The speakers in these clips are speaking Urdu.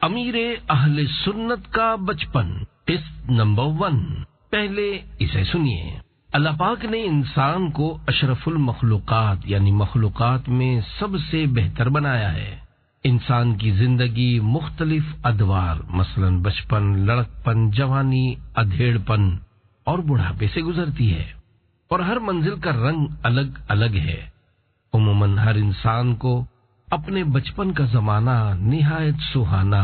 امیر اہل سنت کا بچپن، قسط نمبر 1۔ پہلے اسے سنیے۔ اللہ پاک نے انسان کو اشرف المخلوقات یعنی مخلوقات میں سب سے بہتر بنایا ہے۔ انسان کی زندگی مختلف ادوار مثلا بچپن، لڑکپن، جوانی، ادھیڑ پن اور بڑھاپے سے گزرتی ہے، اور ہر منزل کا رنگ الگ الگ ہے۔ عموماً ہر انسان کو اپنے بچپن کا زمانہ نہایت سہانا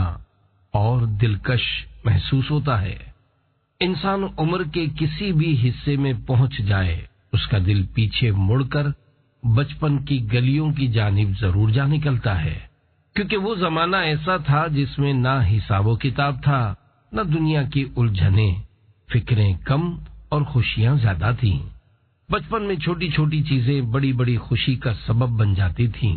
اور دلکش محسوس ہوتا ہے۔ انسان عمر کے کسی بھی حصے میں پہنچ جائے، اس کا دل پیچھے مڑ کر بچپن کی گلیوں کی جانب ضرور جا نکلتا ہے، کیونکہ وہ زمانہ ایسا تھا جس میں نہ حساب و کتاب تھا، نہ دنیا کی الجھنیں، فکریں کم اور خوشیاں زیادہ تھیں۔ بچپن میں چھوٹی چھوٹی چیزیں بڑی بڑی خوشی کا سبب بن جاتی تھیں۔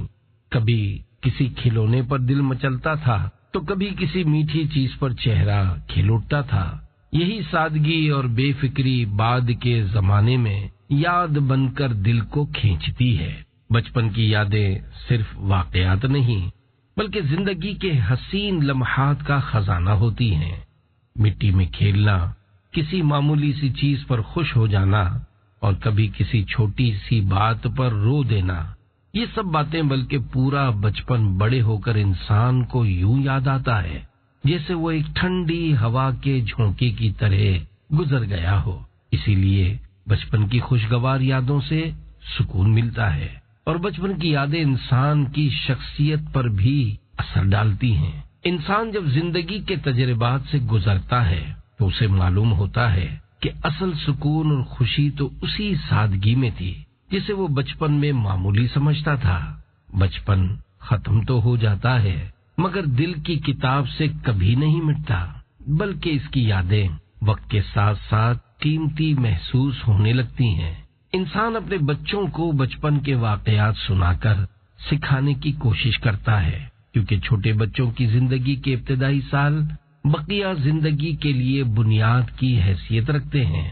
کبھی کسی کھلونے پر دل مچلتا تھا تو کبھی کسی میٹھی چیز پر چہرہ کھل اٹھتا تھا۔ یہی سادگی اور بے فکری بعد کے زمانے میں یاد بن کر دل کو کھینچتی ہے۔ بچپن کی یادیں صرف واقعات نہیں بلکہ زندگی کے حسین لمحات کا خزانہ ہوتی ہیں۔ مٹی میں کھیلنا، کسی معمولی سی چیز پر خوش ہو جانا اور کبھی کسی چھوٹی سی بات پر رو دینا، یہ سب باتیں بلکہ پورا بچپن بڑے ہو کر انسان کو یوں یاد آتا ہے جیسے وہ ایک ٹھنڈی ہوا کے جھونکے کی طرح گزر گیا ہو۔ اسی لیے بچپن کی خوشگوار یادوں سے سکون ملتا ہے، اور بچپن کی یادیں انسان کی شخصیت پر بھی اثر ڈالتی ہیں۔ انسان جب زندگی کے تجربات سے گزرتا ہے تو اسے معلوم ہوتا ہے کہ اصل سکون اور خوشی تو اسی سادگی میں تھی جسے وہ بچپن میں معمولی سمجھتا تھا۔ بچپن ختم تو ہو جاتا ہے مگر دل کی کتاب سے کبھی نہیں مٹتا، بلکہ اس کی یادیں وقت کے ساتھ ساتھ قیمتی محسوس ہونے لگتی ہیں۔ انسان اپنے بچوں کو بچپن کے واقعات سنا کر سکھانے کی کوشش کرتا ہے، کیونکہ چھوٹے بچوں کی زندگی کے ابتدائی سال بقیہ زندگی کے لیے بنیاد کی حیثیت رکھتے ہیں۔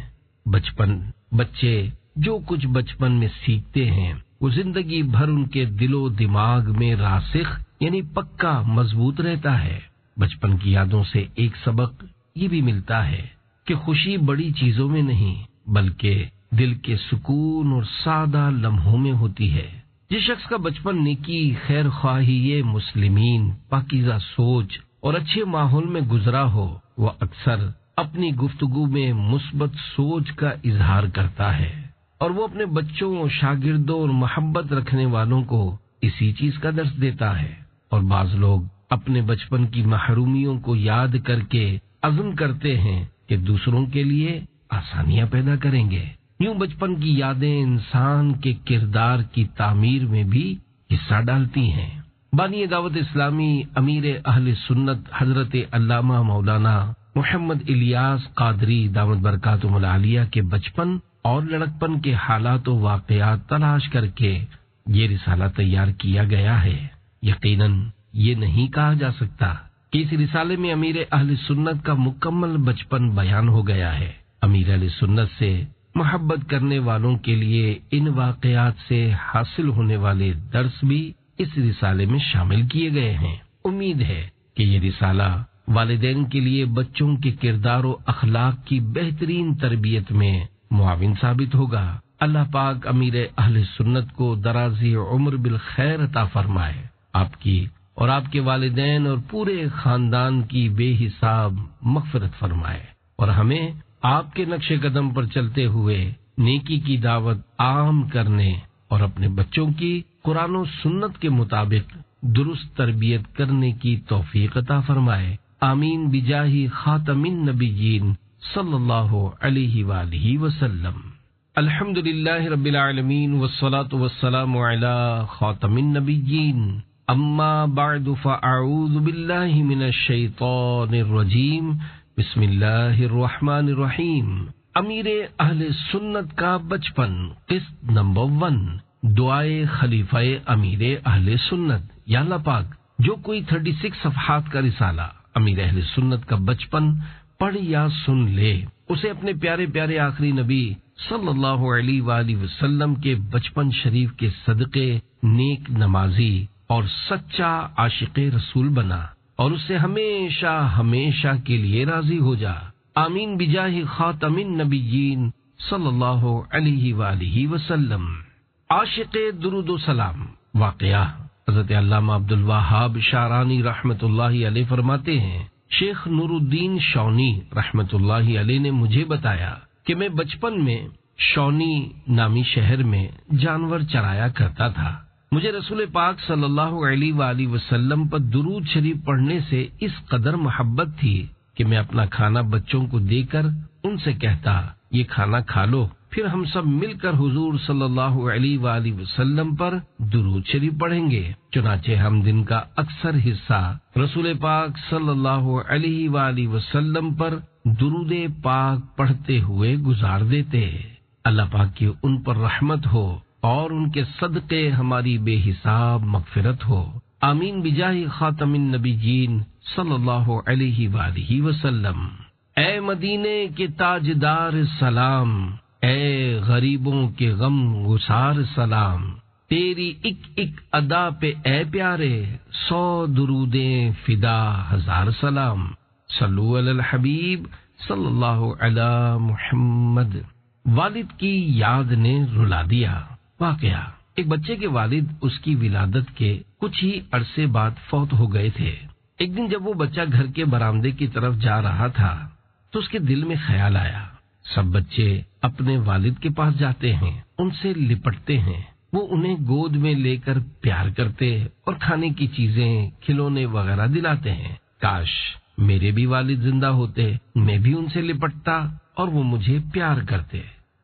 بچے جو کچھ بچپن میں سیکھتے ہیں وہ زندگی بھر ان کے دل و دماغ میں راسخ یعنی پکا مضبوط رہتا ہے۔ بچپن کی یادوں سے ایک سبق یہ بھی ملتا ہے کہ خوشی بڑی چیزوں میں نہیں بلکہ دل کے سکون اور سادہ لمحوں میں ہوتی ہے۔ جس شخص کا بچپن نیکی، خیر خواہی مسلمین، پاکیزہ سوچ اور اچھے ماحول میں گزرا ہو، وہ اکثر اپنی گفتگو میں مثبت سوچ کا اظہار کرتا ہے، اور وہ اپنے بچوں، شاگردوں اور محبت رکھنے والوں کو اسی چیز کا درس دیتا ہے۔ اور بعض لوگ اپنے بچپن کی محرومیوں کو یاد کر کے عزم کرتے ہیں کہ دوسروں کے لیے آسانیاں پیدا کریں گے۔ یوں بچپن کی یادیں انسان کے کردار کی تعمیر میں بھی حصہ ڈالتی ہیں۔ بانی دعوت اسلامی امیر اہل سنت حضرت علامہ مولانا محمد الیاس قادری دامت برکاتہم العالیہ کے بچپن اور لڑکپن کے حالات و واقعات تلاش کر کے یہ رسالہ تیار کیا گیا ہے۔ یقیناً یہ نہیں کہا جا سکتا کہ اس رسالے میں امیر اہل سنت کا مکمل بچپن بیان ہو گیا ہے۔ امیر اہل سنت سے محبت کرنے والوں کے لیے ان واقعات سے حاصل ہونے والے درس بھی اس رسالے میں شامل کیے گئے ہیں۔ امید ہے کہ یہ رسالہ والدین کے لیے بچوں کے کردار و اخلاق کی بہترین تربیت میں معاون ثابت ہوگا۔ اللہ پاک امیر اہل سنت کو درازی عمر بالخیر عطا فرمائے، آپ کی اور آپ کے والدین اور پورے خاندان کی بے حساب مغفرت فرمائے، اور ہمیں آپ کے نقش قدم پر چلتے ہوئے نیکی کی دعوت عام کرنے اور اپنے بچوں کی قرآن و سنت کے مطابق درست تربیت کرنے کی توفیق عطا فرمائے۔ آمین بجاہ خاتم النبیین صلی اللہ علیہ وآلہ وسلم۔ الحمد للہ رب العالمین والصلاة والسلام علی خاتم النبیین، اما بعد فاعوذ باللہ من الشیطان الرجیم، بسم اللہ الرحمن الرحیم۔ امیر اہل سنت کا بچپن، قسط نمبر 1، دعائے خلیفہ امیر اہل سنت۔ یا اللہ پاک، جو کوئی 36 صفحات کا رسالہ امیر اہل سنت کا بچپن پڑھ یا سن لے، اسے اپنے پیارے پیارے آخری نبی صلی اللہ علیہ وآلہ وسلم کے بچپن شریف کے صدقے نیک نمازی اور سچا عاشق رسول بنا۔ اور اس سے ہمیشہ ہمیشہ کے لیے راضی ہو جا۔ آمین بجاہ خاتم النبیین صلی اللہ علیہ وآلہ وسلم۔ عاشق درود و سلام۔ واقعہ حضرت علامہ عبد الوہاب شعرانی رحمۃ اللہ علیہ فرماتے ہیں، شیخ نور الدین شونی رحمۃ اللہ علیہ نے مجھے بتایا کہ میں بچپن میں شونی نامی شہر میں جانور چرایا کرتا تھا۔ مجھے رسول پاک صلی اللہ علیہ وآلہ وسلم پر درود شریف پڑھنے سے اس قدر محبت تھی کہ میں اپنا کھانا بچوں کو دے کر ان سے کہتا، یہ کھانا کھا لو، پھر ہم سب مل کر حضور صلی اللہ علیہ وآلہ وسلم پر درود شریف پڑھیں گے۔ چنانچہ ہم دن کا اکثر حصہ رسول پاک صلی اللہ علیہ وآلہ وسلم پر درود پاک پڑھتے ہوئے گزار دیتے۔ اللہ پاک کی ان پر رحمت ہو اور ان کے صدقے ہماری بے حساب مغفرت ہو۔ آمین بجاہ خاتم النبیین صلی اللہ علیہ وآلہ وسلم۔ اے مدینے کے تاجدار سلام، اے غریبوں کے غم گسار سلام، تیری ایک ایک ادا پہ اے پیارے 100 درودیں فدا 1000 سلام۔ صلو علی الحبیب صلی اللہ علی محمد۔ والد کی یاد نے رلا دیا۔ واقعہ، ایک بچے کے والد اس کی ولادت کے کچھ ہی عرصے بعد فوت ہو گئے تھے۔ ایک دن جب وہ بچہ گھر کے برآمدے کی طرف جا رہا تھا تو اس کے دل میں خیال آیا، سب بچے اپنے والد کے پاس جاتے ہیں، ان سے لپٹتے ہیں، وہ انہیں گود میں لے کر پیار کرتے اور کھانے کی چیزیں، کھلونے وغیرہ دلاتے ہیں۔ کاش میرے بھی والد زندہ ہوتے، میں بھی ان سے لپٹتا اور وہ مجھے پیار کرتے۔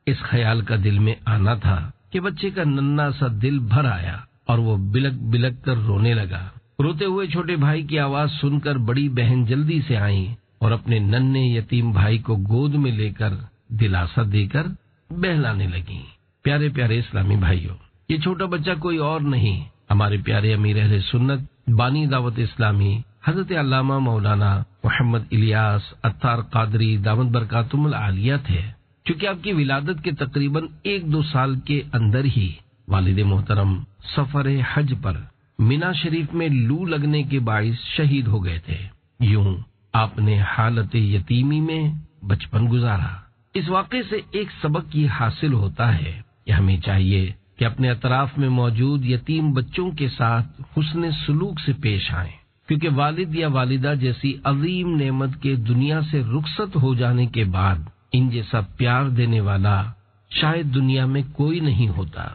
اس خیال کا دل میں آنا تھا کہ بچے کا ننھا سا دل بھر آیا اور وہ بلک بلک کر رونے لگا۔ روتے ہوئے چھوٹے بھائی کی آواز سن کر بڑی بہن جلدی سے آئیں اور اپنے ننھے یتیم بھائی کو گود میں لے کر دلاسا دے کر بہلانے لگیں۔ پیارے پیارے اسلامی بھائیوں، یہ چھوٹا بچہ کوئی اور نہیں، ہمارے پیارے امیر اہل سنت بانی دعوت اسلامی حضرت علامہ مولانا محمد الیاس عطار قادری دامت برکاتہم العالیہ تھے۔ چونکہ آپ کی ولادت کے تقریباً 1-2 سال کے اندر ہی والد محترم سفر حج پر مینا شریف میں لو لگنے کے باعث شہید ہو گئے تھے۔ یوں آپ نے حالت یتیمی میں بچپن گزارا۔ اس واقعے سے ایک سبق یہ حاصل ہوتا ہے کہ ہمیں چاہیے کہ اپنے اطراف میں موجود یتیم بچوں کے ساتھ حسن سلوک سے پیش آئیں، کیونکہ والد یا والدہ جیسی عظیم نعمت کے دنیا سے رخصت ہو جانے کے بعد ان جیسا پیار دینے والا شاید دنیا میں کوئی نہیں ہوتا۔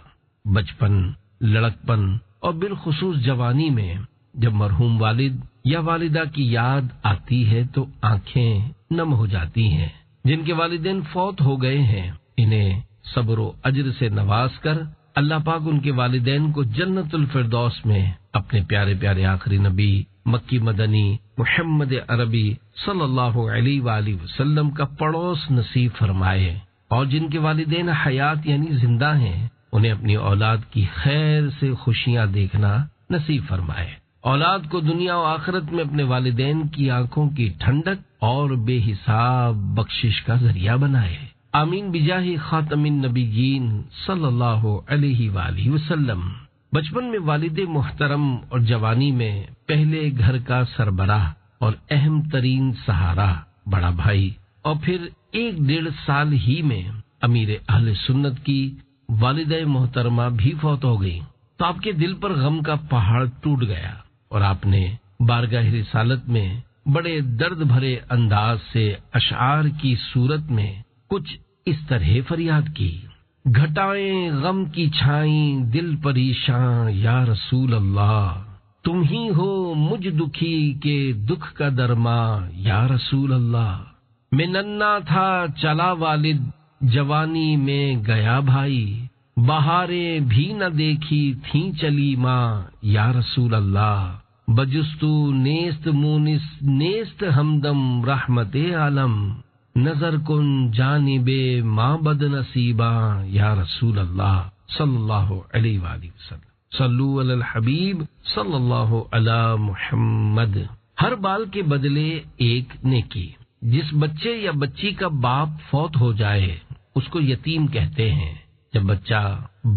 بچپن، لڑکپن اور بالخصوص جوانی میں جب مرحوم والد یا والدہ کی یاد آتی ہے تو آنکھیں نم ہو جاتی ہیں۔ جن کے والدین فوت ہو گئے ہیں انہیں صبر و اجر سے نواز کر اللہ پاک ان کے والدین کو جنت الفردوس میں اپنے پیارے پیارے آخری نبی مکی مدنی محمد عربی صلی اللہ علیہ وآلہ وسلم کا پڑوس نصیب فرمائے، اور جن کے والدین حیات یعنی زندہ ہیں انہیں اپنی اولاد کی خیر سے خوشیاں دیکھنا نصیب فرمائے۔ اولاد کو دنیا و آخرت میں اپنے والدین کی آنکھوں کی ٹھنڈک اور بے حساب بخشش کا ذریعہ بنائے۔ آمین بجاہ خاتم النبیین صلی اللہ علیہ وآلہ وسلم۔ بچپن میں والد محترم اور جوانی میں پہلے گھر کا سربراہ اور اہم ترین سہارا بڑا بھائی، اور پھر 1-1.5 سال ہی میں امیر اہل سنت کی والدہ محترمہ بھی فوت ہو گئی، تو آپ کے دل پر غم کا پہاڑ ٹوٹ گیا اور آپ نے بارگاہ رسالت میں بڑے درد بھرے انداز سے اشعار کی صورت میں کچھ اس طرح فریاد کی: گھٹائیں غم کی چھائیں دل پریشاں یا رسول اللہ، تم ہی ہو مجھ دکھی کے دکھ کا درماں یا رسول اللہ۔ میں ننھا تھا چلا والد، جوانی میں گیا بھائی، بہاریں بھی نہ دیکھی تھیں چلی ماں یا رسول اللہ۔ بجستو نیست مونس نیست ہمدم رحمت عالم، نظر کن جانب ماں بد نصیباں یا رسول اللہ صلی اللہ علیہ وآلہ وسلم۔ صلو علی الحبیب صلی اللہ علی محمد۔ ہر بال کے بدلے ایک نیکی۔ جس بچے یا بچی کا باپ فوت ہو جائے اس کو یتیم کہتے ہیں۔ جب بچہ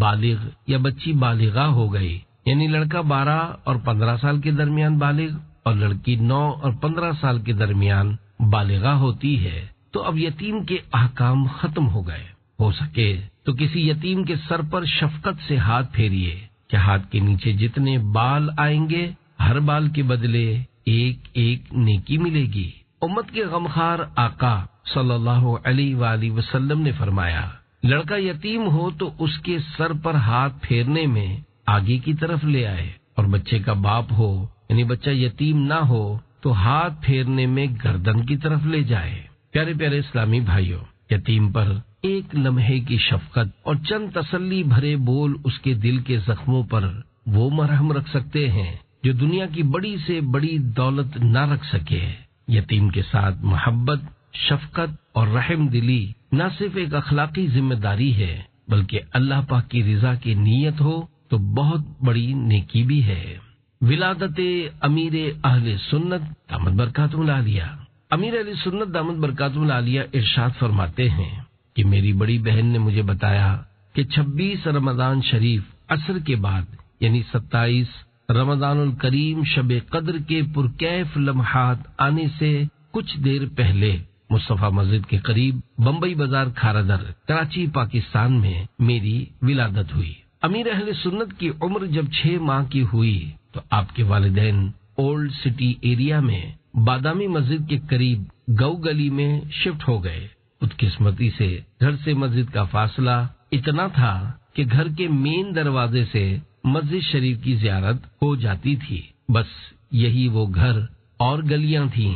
بالغ یا بچی بالغہ ہو گئی، یعنی لڑکا 12 اور 15 سال کے درمیان بالغ اور لڑکی 9 اور 15 سال کے درمیان بالغہ ہوتی ہے تو اب یتیم کے احکام ختم ہو گئے. ہو سکے تو کسی یتیم کے سر پر شفقت سے ہاتھ پھیریے کہ ہاتھ کے نیچے جتنے بال آئیں گے ہر بال کے بدلے ایک ایک نیکی ملے گی. امت کے غمخوار آقا صلی اللہ علیہ وآلہ وسلم نے فرمایا، لڑکا یتیم ہو تو اس کے سر پر ہاتھ پھیرنے میں آگے کی طرف لے آئے، اور بچے کا باپ ہو یعنی بچہ یتیم نہ ہو تو ہاتھ پھیرنے میں گردن کی طرف لے جائے. پیارے پیارے اسلامی بھائیوں، یتیم پر ایک لمحے کی شفقت اور چند تسلی بھرے بول اس کے دل کے زخموں پر وہ مرہم رکھ سکتے ہیں جو دنیا کی بڑی سے بڑی دولت نہ رکھ سکے. یتیم کے ساتھ محبت، شفقت اور رحم دلی نہ صرف ایک اخلاقی ذمہ داری ہے بلکہ اللہ پاک کی رضا کی نیت ہو تو بہت بڑی نیکی بھی ہے. ولادت امیر اہل سنت دامت برکاتہ العالیہ. امیر اہل سنت دامت برکاتہ العالیہ ارشاد فرماتے ہیں کہ میری بڑی بہن نے مجھے بتایا کہ 26 رمضان شریف عصر کے بعد یعنی 27 رمضان الکریم شب قدر کے پرکیف لمحات آنے سے کچھ دیر پہلے مصطفیٰ مسجد کے قریب بمبئی بازار کھارادر کراچی پاکستان میں میری ولادت ہوئی. امیر اہل سنت کی عمر جب 6 ماہ کی ہوئی تو آپ کے والدین اولڈ سٹی ایریا میں بادامی مسجد کے قریب گو گلی میں شفٹ ہو گئے. بدقسمتی سے گھر سے مسجد کا فاصلہ اتنا تھا کہ گھر کے مین دروازے سے مسجد شریف کی زیارت ہو جاتی تھی. بس یہی وہ گھر اور گلیاں تھیں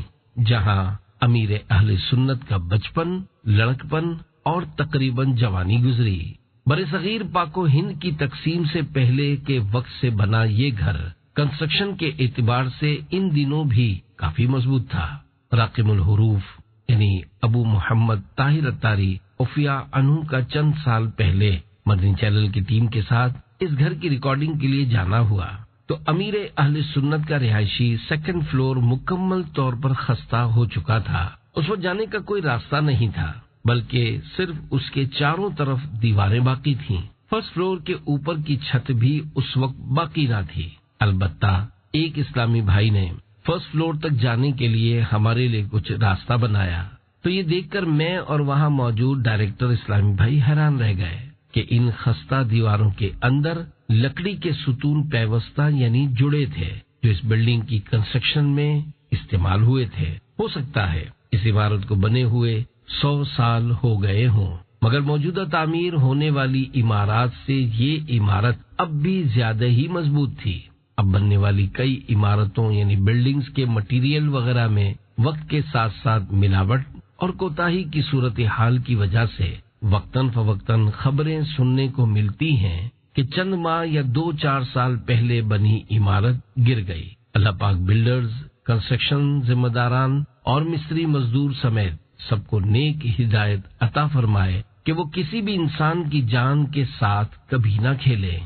جہاں امیر اہل سنت کا بچپن، لڑکپن اور تقریباً جوانی گزری. برصغیر پاک و ہند کی تقسیم سے پہلے کے وقت سے بنا یہ گھر کنسٹرکشن کے اعتبار سے ان دنوں بھی کافی مضبوط تھا. راقم الحروف یعنی ابو محمد طاہر اتاری عفیہ عنہ کا چند سال پہلے مدنی چینل کی ٹیم کے ساتھ اس گھر کی ریکارڈنگ کے لیے جانا ہوا تو امیر اہل سنت کا رہائشی 2nd فلور مکمل طور پر خستہ ہو چکا تھا. اس وقت جانے کا کوئی راستہ نہیں تھا بلکہ صرف اس کے چاروں طرف دیواریں باقی تھیں. 1st فلور کے اوپر کی چھت بھی اس وقت باقی نہ تھی. البتہ ایک اسلامی بھائی نے 1st فلور تک جانے کے لیے ہمارے لیے کچھ راستہ بنایا تو یہ دیکھ کر میں اور وہاں موجود ڈائریکٹر اسلامی بھائی حیران رہ گئے کہ ان خستہ دیواروں کے اندر لکڑی کے ستون پیوستہ یعنی جڑے تھے جو اس بلڈنگ کی کنسٹرکشن میں استعمال ہوئے تھے. ہو سکتا ہے اس عمارت کو بنے ہوئے 100 سال ہو گئے ہوں، مگر موجودہ تعمیر ہونے والی عمارات سے یہ عمارت اب بھی زیادہ ہی مضبوط تھی. اب بننے والی کئی عمارتوں یعنی بلڈنگز کے مٹیریل وغیرہ میں وقت کے ساتھ ساتھ ملاوٹ اور کوتاہی کی صورتحال کی وجہ سے وقتاً فوقتاً خبریں سننے کو ملتی ہیں کہ چند ماہ یا 2-4 سال پہلے بنی عمارت گر گئی. اللہ پاک بلڈرز، کنسٹرکشن ذمہ داران اور مستری مزدور سمیت سب کو نیک ہدایت عطا فرمائے کہ وہ کسی بھی انسان کی جان کے ساتھ کبھی نہ کھیلے.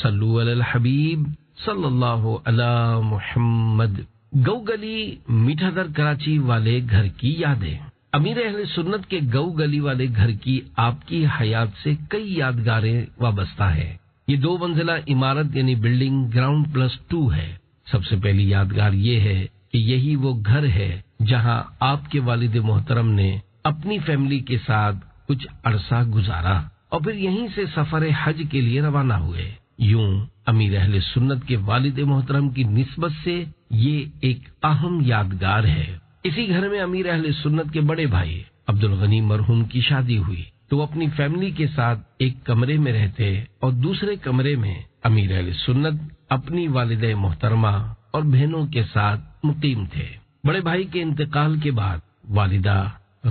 صلو علی الحبیب صلی اللہ علی محمد. گو گلی میٹھا در کراچی والے گھر کی یادیں. امیر اہل سنت کے گو گلی والے گھر کی آپ کی حیات سے کئی یادگاریں وابستہ ہیں. یہ 2 منزلہ عمارت یعنی بلڈنگ گراؤنڈ پلس 2 ہے. سب سے پہلی یادگار یہ ہے کہ یہی وہ گھر ہے جہاں آپ کے والد محترم نے اپنی فیملی کے ساتھ کچھ عرصہ گزارا اور پھر یہیں سے سفر حج کے لیے روانہ ہوئے. یوں امیر اہل سنت کے والد محترم کی نسبت سے یہ ایک اہم یادگار ہے. اسی گھر میں امیر اہل سنت کے بڑے بھائی عبد الغنی مرحوم کی شادی ہوئی تو وہ اپنی فیملی کے ساتھ ایک کمرے میں رہتے اور دوسرے کمرے میں امیر اہل سنت اپنی والدہ محترمہ اور بہنوں کے ساتھ مقیم تھے. بڑے بھائی کے انتقال کے بعد والدہ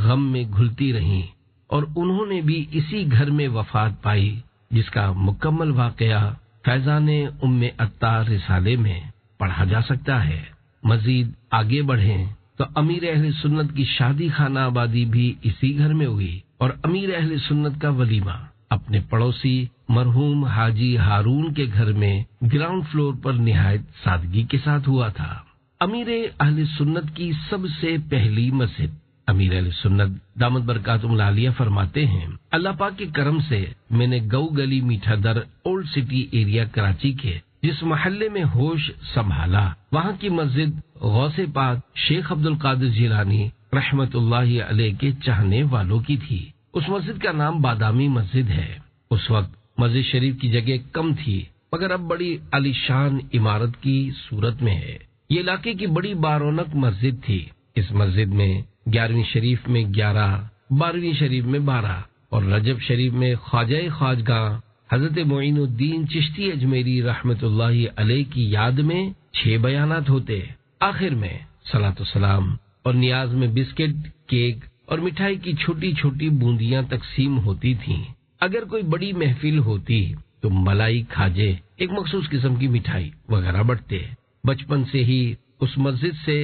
غم میں گھلتی رہیں اور انہوں نے بھی اسی گھر میں وفات پائی جس کا مکمل واقعہ فیضان ام عطار رسالے میں پڑھا جا سکتا ہے. مزید آگے بڑھیں تو امیر اہل سنت کی شادی خانہ آبادی بھی اسی گھر میں ہوئی اور امیر اہل سنت کا ولیمہ اپنے پڑوسی مرحوم حاجی ہارون کے گھر میں گراؤنڈ فلور پر نہایت سادگی کے ساتھ ہوا تھا. امیر اہل سنت کی سب سے پہلی مسجد. امیر اہل سنت دامت برکاتہ العالیہ فرماتے ہیں، اللہ پاک کے کرم سے میں نے گو گلی میٹھا در اولڈ سٹی ایریا کراچی کے جس محلے میں ہوش سنبھالا وہاں کی مسجد غوث پاک شیخ عبد القادر جیلانی رحمت اللہ علیہ کے چاہنے والوں کی تھی۔ اس مسجد کا نام بادامی مسجد ہے۔ اس وقت مسجد شریف کی جگہ کم تھی مگر اب بڑی عالیشان عمارت کی صورت میں ہے۔ یہ علاقے کی بڑی بارونق مسجد تھی۔ اس مسجد میں 11ویں شریف میں 11، 12ویں شریف میں 12 اور رجب شریف میں خواجہ خواجگاں حضرت معین الدین چشتی اجمیری رحمت اللہ علیہ کی یاد میں 6 بیانات ہوتے۔ آخر میں صلاۃ السلام اور نیاز میں بسکٹ، کیک اور مٹھائی کی چھوٹی چھوٹی بوندیاں تقسیم ہوتی تھیں۔ اگر کوئی بڑی محفل ہوتی تو ملائی کھاجے، ایک مخصوص قسم کی مٹھائی وغیرہ بٹتے۔ بچپن سے ہی اس مسجد سے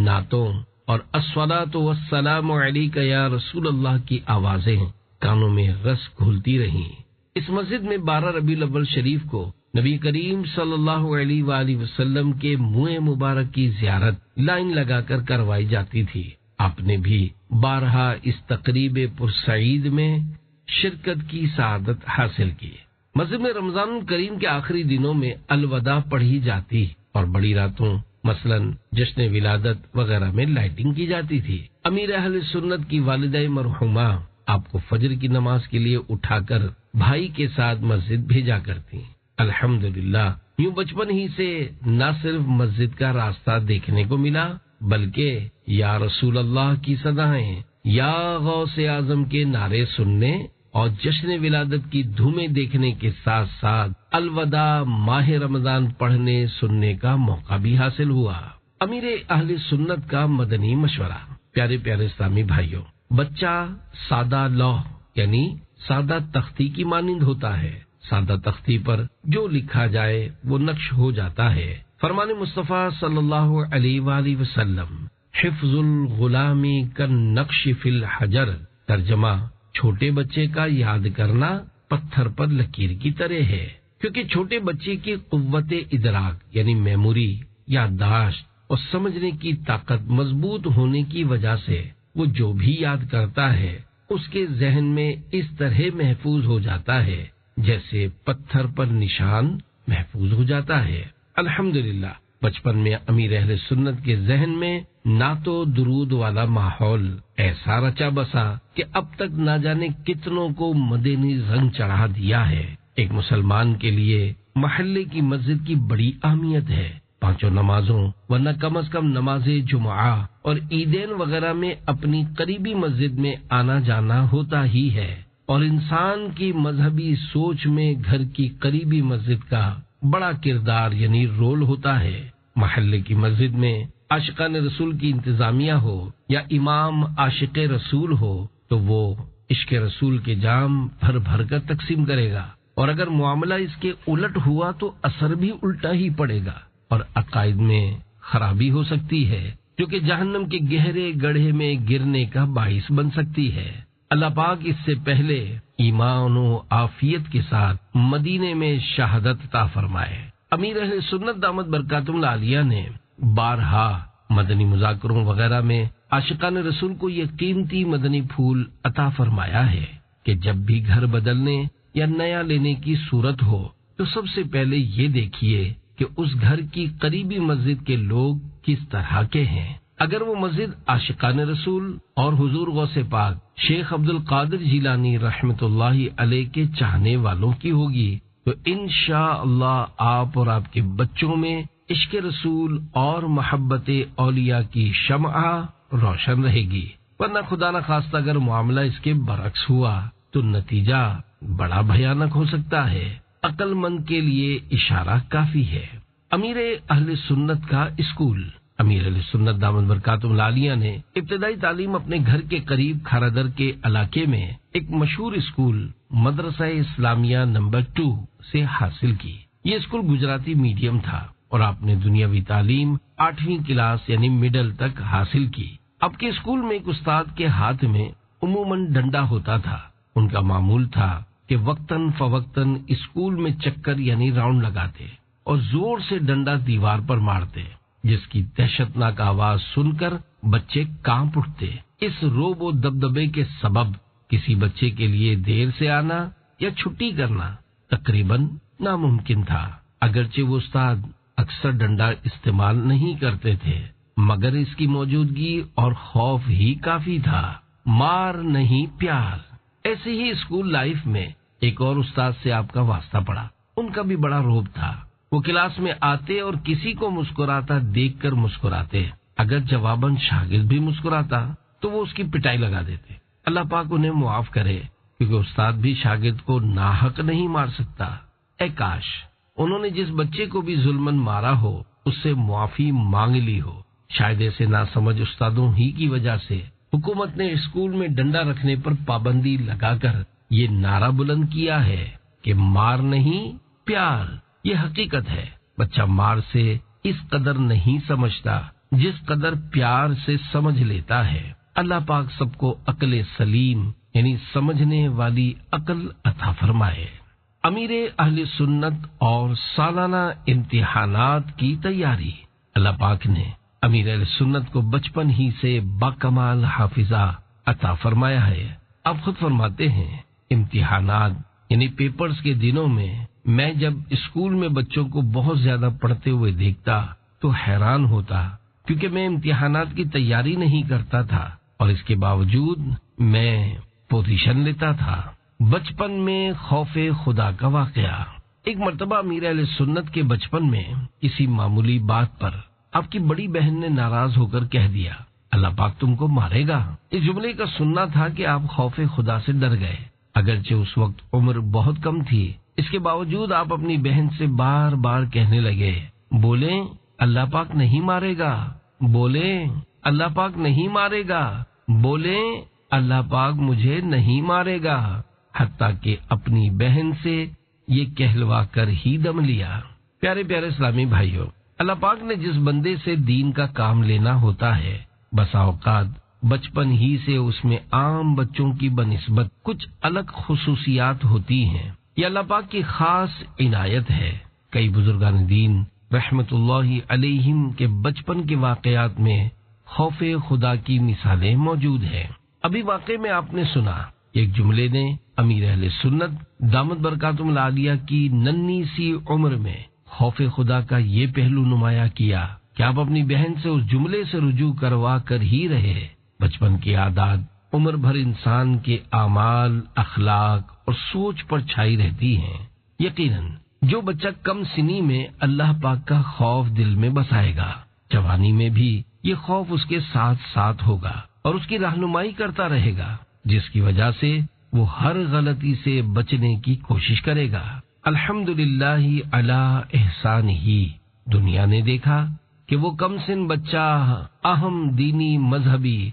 نعتوں اور الصلاۃ والسلام علیک یا رسول اللہ کی آوازیں کانوں میں رس گھولتی رہیں۔ اس مسجد میں 12 ربیع الاول شریف کو نبی کریم صلی اللہ علیہ وآلہ وسلم کے منہ مبارک کی زیارت لائن لگا کر کروائی جاتی تھی۔ آپ نے بھی بارہا اس تقریب پرسعید میں شرکت کی سعادت حاصل کی۔ مسجد میں رمضان کریم کے آخری دنوں میں الوداع پڑھی جاتی اور بڑی راتوں مثلا جشن ولادت وغیرہ میں لائٹنگ کی جاتی تھی۔ امیر اہل سنت کی والدہ مرحومہ آپ کو فجر کی نماز کے لیے اٹھا کر بھائی کے ساتھ مسجد بھیجا کرتی۔ الحمدللہ یوں بچپن ہی سے نہ صرف مسجد کا راستہ دیکھنے کو ملا بلکہ یا رسول اللہ کی صدائیں، یا غوث اعظم کے نعرے سننے اور جشن ولادت کی دھومیں دیکھنے کے ساتھ ساتھ الوداع ماہ رمضان پڑھنے سننے کا موقع بھی حاصل ہوا۔ امیر اہل سنت کا مدنی مشورہ۔ پیارے پیارے اسلامی بھائیوں، بچہ سادہ لوح یعنی سادہ تختی کی مانند ہوتا ہے۔ سادہ تختی پر جو لکھا جائے وہ نقش ہو جاتا ہے۔ فرمان مصطفیٰ صلی اللہ علیہ وآلہ وسلم، حفظ الغلام کالنقش فی الحجر، ترجمہ چھوٹے بچے کا یاد کرنا پتھر پر لکیر کی طرح ہے، کیونکہ چھوٹے بچے کی قوت ادراک یعنی میموری، یادداشت اور سمجھنے کی طاقت مضبوط ہونے کی وجہ سے وہ جو بھی یاد کرتا ہے اس کے ذہن میں اس طرح محفوظ ہو جاتا ہے جیسے پتھر پر نشان محفوظ ہو جاتا ہے۔ الحمدللہ بچپن میں امیر اہل سنت کے ذہن میں نعت و درود والا ماحول ایسا رچا بسا کہ اب تک نہ جانے کتنوں کو مدنی رنگ چڑھا دیا ہے۔ ایک مسلمان کے لیے محلے کی مسجد کی بڑی اہمیت ہے۔ 5 نمازوں ورنہ کم از کم نماز جمعہ اور عیدین وغیرہ میں اپنی قریبی مسجد میں آنا جانا ہوتا ہی ہے، اور انسان کی مذہبی سوچ میں گھر کی قریبی مسجد کا بڑا کردار یعنی رول ہوتا ہے۔ محلے کی مسجد میں عاشقان رسول کی انتظامیہ ہو یا امام عاشق رسول ہو تو وہ عشق رسول کے جام بھر بھر کر تقسیم کرے گا، اور اگر معاملہ اس کے الٹ ہوا تو اثر بھی الٹا ہی پڑے گا اور عقائد میں خرابی ہو سکتی ہے جو کہ جہنم کے گہرے گڑھے میں گرنے کا باعث بن سکتی ہے۔ اللہ پاک اس سے پہلے ایمان و عافیت کے ساتھ مدینے میں شہادت عطا فرمائے۔ امیر اہل سنت دامت برکاتہم العالیہ نے بارہا مدنی مذاکروں وغیرہ میں عاشقان رسول کو یہ قیمتی مدنی پھول عطا فرمایا ہے کہ جب بھی گھر بدلنے یا نیا لینے کی صورت ہو تو سب سے پہلے یہ دیکھیے کہ اس گھر کی قریبی مسجد کے لوگ کس طرح کے ہیں۔ اگر وہ مسجد عاشقان رسول اور حضور غوث پاک شیخ عبد القادر جیلانی رحمت اللہ علیہ کے چاہنے والوں کی ہوگی تو انشاءاللہ آپ اور آپ کے بچوں میں عشق رسول اور محبت اولیاء کی شمع روشن رہے گی، ورنہ خدا نہ خواستہ اگر معاملہ اس کے برعکس ہوا تو نتیجہ بڑا بھیانک ہو سکتا ہے۔ عقل مند کے لیے اشارہ کافی ہے۔ امیر اہل سنت کا اسکول۔ امیر اہل سنت دامت برکاتہم العالیہ نے ابتدائی تعلیم اپنے گھر کے قریب کھارادر کے علاقے میں ایک مشہور اسکول مدرسہ اسلامیہ نمبر 2 سے حاصل کی۔ یہ اسکول گجراتی میڈیم تھا اور آپ نے دنیاوی تعلیم 8ویں کلاس یعنی مڈل تک حاصل کی۔ اب کے اسکول میں ایک استاد کے ہاتھ میں عموماً ڈنڈا ہوتا تھا۔ ان کا معمول تھا کہ وقتاً فوقتاً اسکول میں چکر یعنی راؤنڈ لگاتے اور زور سے ڈنڈا دیوار پر مارتے، جس کی دہشتناک آواز سن کر بچے کانپ اٹھتے۔ اس روب و دبدبے کے سبب کسی بچے کے لیے دیر سے آنا یا چھٹی کرنا تقریباً ناممکن تھا۔ اگرچہ وہ استاد اکثر ڈنڈا استعمال نہیں کرتے تھے، مگر اس کی موجودگی اور خوف ہی کافی تھا۔ مار نہیں پیار۔ ایسے ہی اسکول لائف میں ایک اور استاد سے آپ کا واسطہ پڑا۔ ان کا بھی بڑا روب تھا۔ وہ کلاس میں آتے اور کسی کو مسکراتا دیکھ کر مسکراتے، اگر جواباً شاگرد بھی مسکراتا تو وہ اس کی پٹائی لگا دیتے۔ اللہ پاک انہیں معاف کرے، کیونکہ استاد بھی شاگرد کو ناحق نہیں مار سکتا۔ اے کاش انہوں نے جس بچے کو بھی ظلماً مارا ہو اس سے معافی مانگ لی ہو۔ شاید ایسے ناسمجھ استادوں ہی کی وجہ سے حکومت نے اسکول میں ڈنڈا رکھنے پر پابندی لگا کر یہ نعرہ بلند کیا ہے کہ مار نہیں پیار۔ یہ حقیقت ہے، بچہ مار سے اس قدر نہیں سمجھتا جس قدر پیار سے سمجھ لیتا ہے۔ اللہ پاک سب کو عقل سلیم یعنی سمجھنے والی عقل عطا فرمائے۔ امیر اہل سنت اور سالانہ امتحانات کی تیاری۔ اللہ پاک نے امیر اہل سنت کو بچپن ہی سے باکمال حافظہ عطا فرمایا ہے۔ آپ خود فرماتے ہیں، امتحانات یعنی پیپرز کے دنوں میں جب اسکول میں بچوں کو بہت زیادہ پڑھتے ہوئے دیکھتا تو حیران ہوتا، کیونکہ میں امتحانات کی تیاری نہیں کرتا تھا اور اس کے باوجود میں پوزیشن لیتا تھا۔ بچپن میں خوف خدا کا واقعہ۔ ایک مرتبہ امیر اہل سنت کے بچپن میں کسی معمولی بات پر آپ کی بڑی بہن نے ناراض ہو کر کہہ دیا، اللہ پاک تم کو مارے گا۔ اس جملے کا سننا تھا کہ آپ خوف خدا سے ڈر گئے۔ اگرچہ اس وقت عمر بہت کم تھی، اس کے باوجود آپ اپنی بہن سے بار بار کہنے لگے، بولیں اللہ پاک نہیں مارے گا، بولیں اللہ پاک نہیں مارے گا، بولیں اللہ پاک مجھے نہیں مارے گا، حتیٰ کہ اپنی بہن سے یہ کہلوا کر ہی دم لیا۔ پیارے پیارے اسلامی بھائیوں، اللہ پاک نے جس بندے سے دین کا کام لینا ہوتا ہے، بسا اوقات بچپن ہی سے اس میں عام بچوں کی بنسبت کچھ الگ خصوصیات ہوتی ہیں۔ یہ اللہ پاک کی خاص عنایت ہے۔ کئی بزرگان دین رحمت اللہ علیہم کے بچپن کے واقعات میں خوف خدا کی مثالیں موجود ہیں۔ ابھی واقعے میں آپ نے سنا، ایک جملے نے امیر اہل سنت دامت برکاتہم العالیہ کی ننھی سی عمر میں خوف خدا کا یہ پہلو نمایاں کیا کہ آپ اپنی بہن سے اس جملے سے رجوع کروا کر ہی رہے۔ بچپن کی عادات عمر بھر انسان کے اعمال، اخلاق اور سوچ پر چھائی رہتی ہیں۔ یقیناً جو بچہ کم سنی میں اللہ پاک کا خوف دل میں بسائے گا، جوانی میں بھی یہ خوف اس کے ساتھ ساتھ ہوگا اور اس کی رہنمائی کرتا رہے گا، جس کی وجہ سے وہ ہر غلطی سے بچنے کی کوشش کرے گا۔ الحمدللہ علی احسانہ۔ دنیا نے دیکھا کہ وہ کم سن بچہ اہم دینی، مذہبی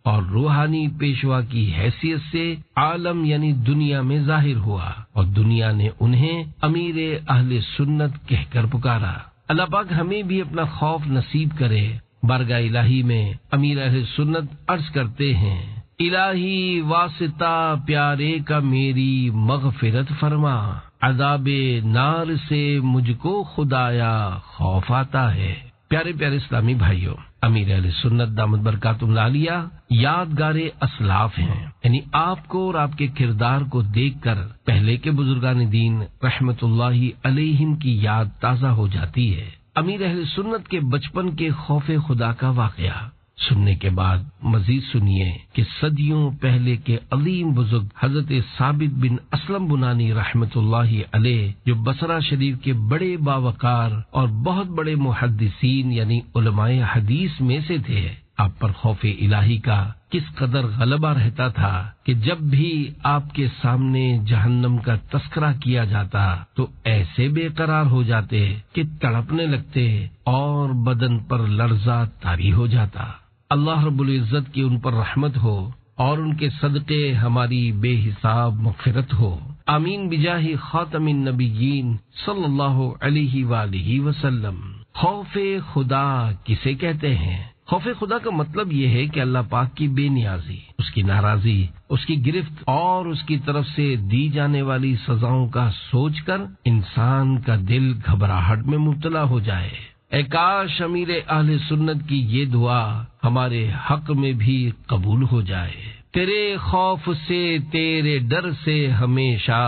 اور روحانی پیشوا کی حیثیت سے عالم یعنی دنیا میں ظاہر ہوا، اور دنیا نے انہیں امیر اہل سنت کہہ کر پکارا۔ اللہ پاک ہمیں بھی اپنا خوف نصیب کرے۔ بارگاہ الہی میں امیر اہل سنت عرض کرتے ہیں، الہی واسطہ پیارے کا میری مغفرت فرما، عذاب نار سے مجھ کو خدایا خوف آتا ہے۔ پیارے پیارے اسلامی بھائیوں، امیر اہل سنت دامت برکاتہم العالیہ یادگار اسلاف ہیں، یعنی آپ کو اور آپ کے کردار کو دیکھ کر پہلے کے بزرگان دین رحمت اللہ علیہم کی یاد تازہ ہو جاتی ہے۔ امیر اہل سنت کے بچپن کے خوف خدا کا واقعہ سننے کے بعد مزید سنیے کہ صدیوں پہلے کے عظیم بزرگ حضرت ثابت بن اسلم بنانی رحمت اللہ علیہ، جو بصرہ شریف کے بڑے باوقار اور بہت بڑے محدثین یعنی علماء حدیث میں سے تھے، آپ پر خوف الہی کا کس قدر غلبہ رہتا تھا کہ جب بھی آپ کے سامنے جہنم کا تذکرہ کیا جاتا تو ایسے بے قرار ہو جاتے کہ تڑپنے لگتے اور بدن پر لرزہ طاری ہو جاتا۔ اللہ رب العزت کی ان پر رحمت ہو اور ان کے صدقے ہماری بے حساب مغفرت ہو، آمین بجاہ خاتم النبیین صلی اللہ علیہ وآلہ وسلم۔ خوف خدا کسے کہتے ہیں؟ خوف خدا کا مطلب یہ ہے کہ اللہ پاک کی بے نیازی، اس کی ناراضی، اس کی گرفت اور اس کی طرف سے دی جانے والی سزاؤں کا سوچ کر انسان کا دل گھبراہٹ میں مبتلا ہو جائے۔ اے کاش امیر اہل سنت کی یہ دعا ہمارے حق میں بھی قبول ہو جائے۔ تیرے خوف سے تیرے ڈر سے ہمیشہ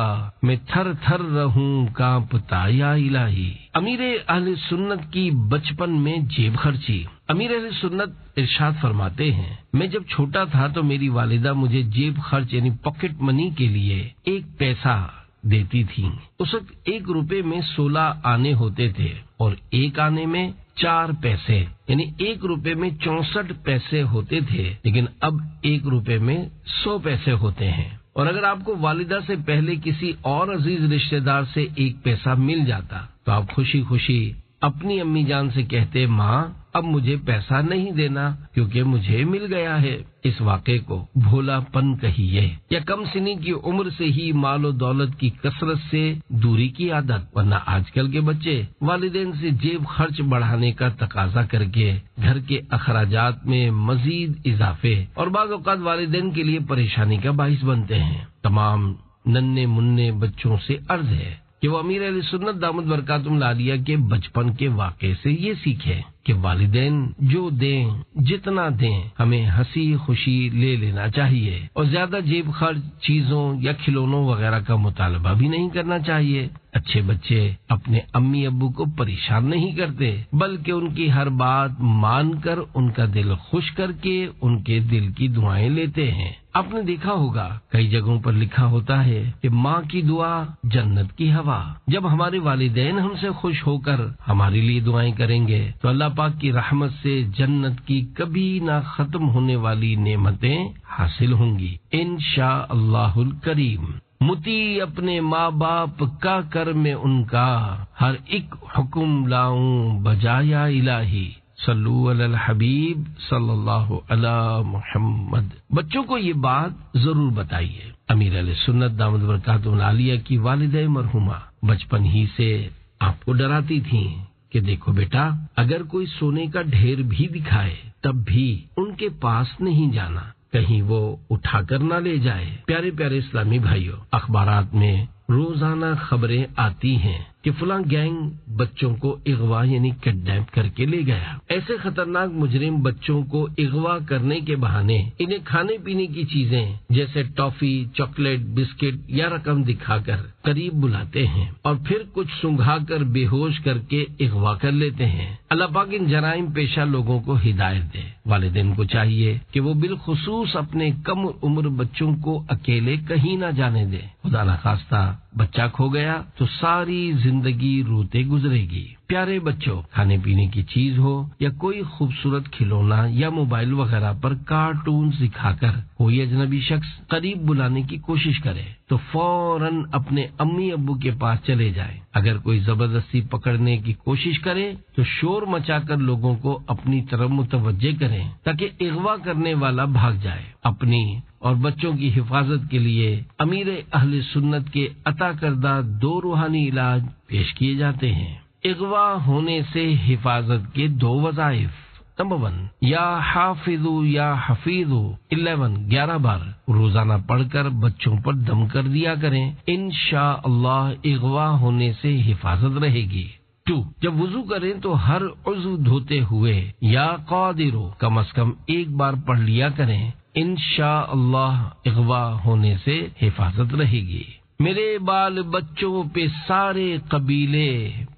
میں تھر تھر رہوں کانپتا یا الہی۔ امیر اہل سنت کی بچپن میں جیب خرچی۔ امیر اہل سنت ارشاد فرماتے ہیں، میں جب چھوٹا تھا تو میری والدہ مجھے جیب خرچ یعنی پاکٹ منی کے لیے 1 پیسہ دیتی تھی۔ اس وقت 1 روپے میں 16 آنے ہوتے تھے اور 1 آنے میں 4 پیسے یعنی 1 روپے میں 64 پیسے ہوتے تھے، لیکن اب 1 روپے میں 100 پیسے ہوتے ہیں۔ اور اگر آپ کو والدہ سے پہلے کسی اور عزیز رشتہ دار سے 1 پیسہ مل جاتا تو آپ خوشی خوشی اپنی امی جان سے کہتے، ماں اب مجھے پیسہ نہیں دینا کیونکہ مجھے مل گیا ہے۔ اس واقعے کو بھولا پن کہیے یا کم سنی کی عمر سے ہی مال و دولت کی کثرت سے دوری کی عادت، ورنہ آج کل کے بچے والدین سے جیب خرچ بڑھانے کا تقاضا کر کے گھر کے اخراجات میں مزید اضافے اور بعض اوقات والدین کے لیے پریشانی کا باعث بنتے ہیں۔ تمام ننھے منھے بچوں سے عرض ہے کہ وہ امیر اہل سنت دامت برکاتہم العالیہ کے بچپن کے واقعے سے یہ سیکھے کہ والدین جو دیں جتنا دیں ہمیں ہنسی خوشی لے لینا چاہیے اور زیادہ جیب خرچ چیزوں یا کھلونوں وغیرہ کا مطالبہ بھی نہیں کرنا چاہیے۔ اچھے بچے اپنے امی ابو کو پریشان نہیں کرتے بلکہ ان کی ہر بات مان کر ان کا دل خوش کر کے ان کے دل کی دعائیں لیتے ہیں۔ آپ نے دیکھا ہوگا کئی جگہوں پر لکھا ہوتا ہے کہ ماں کی دعا جنت کی ہوا۔ جب ہمارے والدین ہم سے خوش ہو کر ہمارے لیے دعائیں کریں گے تو اللہ پاک کی رحمت سے جنت کی کبھی نہ ختم ہونے والی نعمتیں حاصل ہوں گی انشاءاللہ الکریم۔ متی اپنے ماں باپ کا کر میں ان کا، ہر ایک حکم لاؤں بجایا الہی۔ صلو علی الحبیب صلی اللہ علی محمد۔ بچوں کو یہ بات ضرور بتائیے۔ امیر علیہ سنت دامت برکاتہم العالیہ کی والدہ مرحومہ بچپن ہی سے آپ کو ڈراتی تھیں کہ دیکھو بیٹا، اگر کوئی سونے کا ڈھیر بھی دکھائے تب بھی ان کے پاس نہیں جانا، کہیں وہ اٹھا کر نہ لے جائے۔ پیارے پیارے اسلامی بھائیوں، اخبارات میں روزانہ خبریں آتی ہیں کہ فلاں گینگ بچوں کو اغوا یعنی کڈنیپ کر کے لے گیا۔ ایسے خطرناک مجرم بچوں کو اغوا کرنے کے بہانے انہیں کھانے پینے کی چیزیں جیسے ٹافی، چاکلیٹ، بسکٹ یا رقم دکھا کر قریب بلاتے ہیں اور پھر کچھ سنگھا کر بے ہوش کر کے اغوا کر لیتے ہیں۔ اللہ پاک ان جرائم پیشہ لوگوں کو ہدایت دے۔ والدین کو چاہیے کہ وہ بالخصوص اپنے کم عمر بچوں کو اکیلے کہیں نہ جانے دے۔ خدا نخواستہ بچہ کھو گیا تو ساری زندگی روتے گزرے گی۔ پیارے بچوں، کھانے پینے کی چیز ہو یا کوئی خوبصورت کھلونا یا موبائل وغیرہ پر کارٹون دکھا کر کوئی اجنبی شخص قریب بلانے کی کوشش کرے تو فوراً اپنے امی ابو کے پاس چلے جائیں۔ اگر کوئی زبردستی پکڑنے کی کوشش کرے تو شور مچا کر لوگوں کو اپنی طرف متوجہ کریں تاکہ اغوا کرنے والا بھاگ جائے۔ اپنی اور بچوں کی حفاظت کے لیے امیر اہل سنت کے عطا کردہ 2 روحانی علاج پیش کیے جاتے ہیں۔ اغوا ہونے سے حفاظت کے 2 وظائف۔ نمبر 1، یا حافظو یا حفیظو 11 بار روزانہ پڑھ کر بچوں پر دم کر دیا کریں، انشاءاللہ اغوا ہونے سے حفاظت رہے گی۔ 2، جب وضو کریں تو ہر عضو دھوتے ہوئے یا قادرو کم از کم 1 بار پڑھ لیا کریں، انشاءاللہ اغوا ہونے سے حفاظت رہے گی۔ میرے بال بچوں پہ سارے قبیلے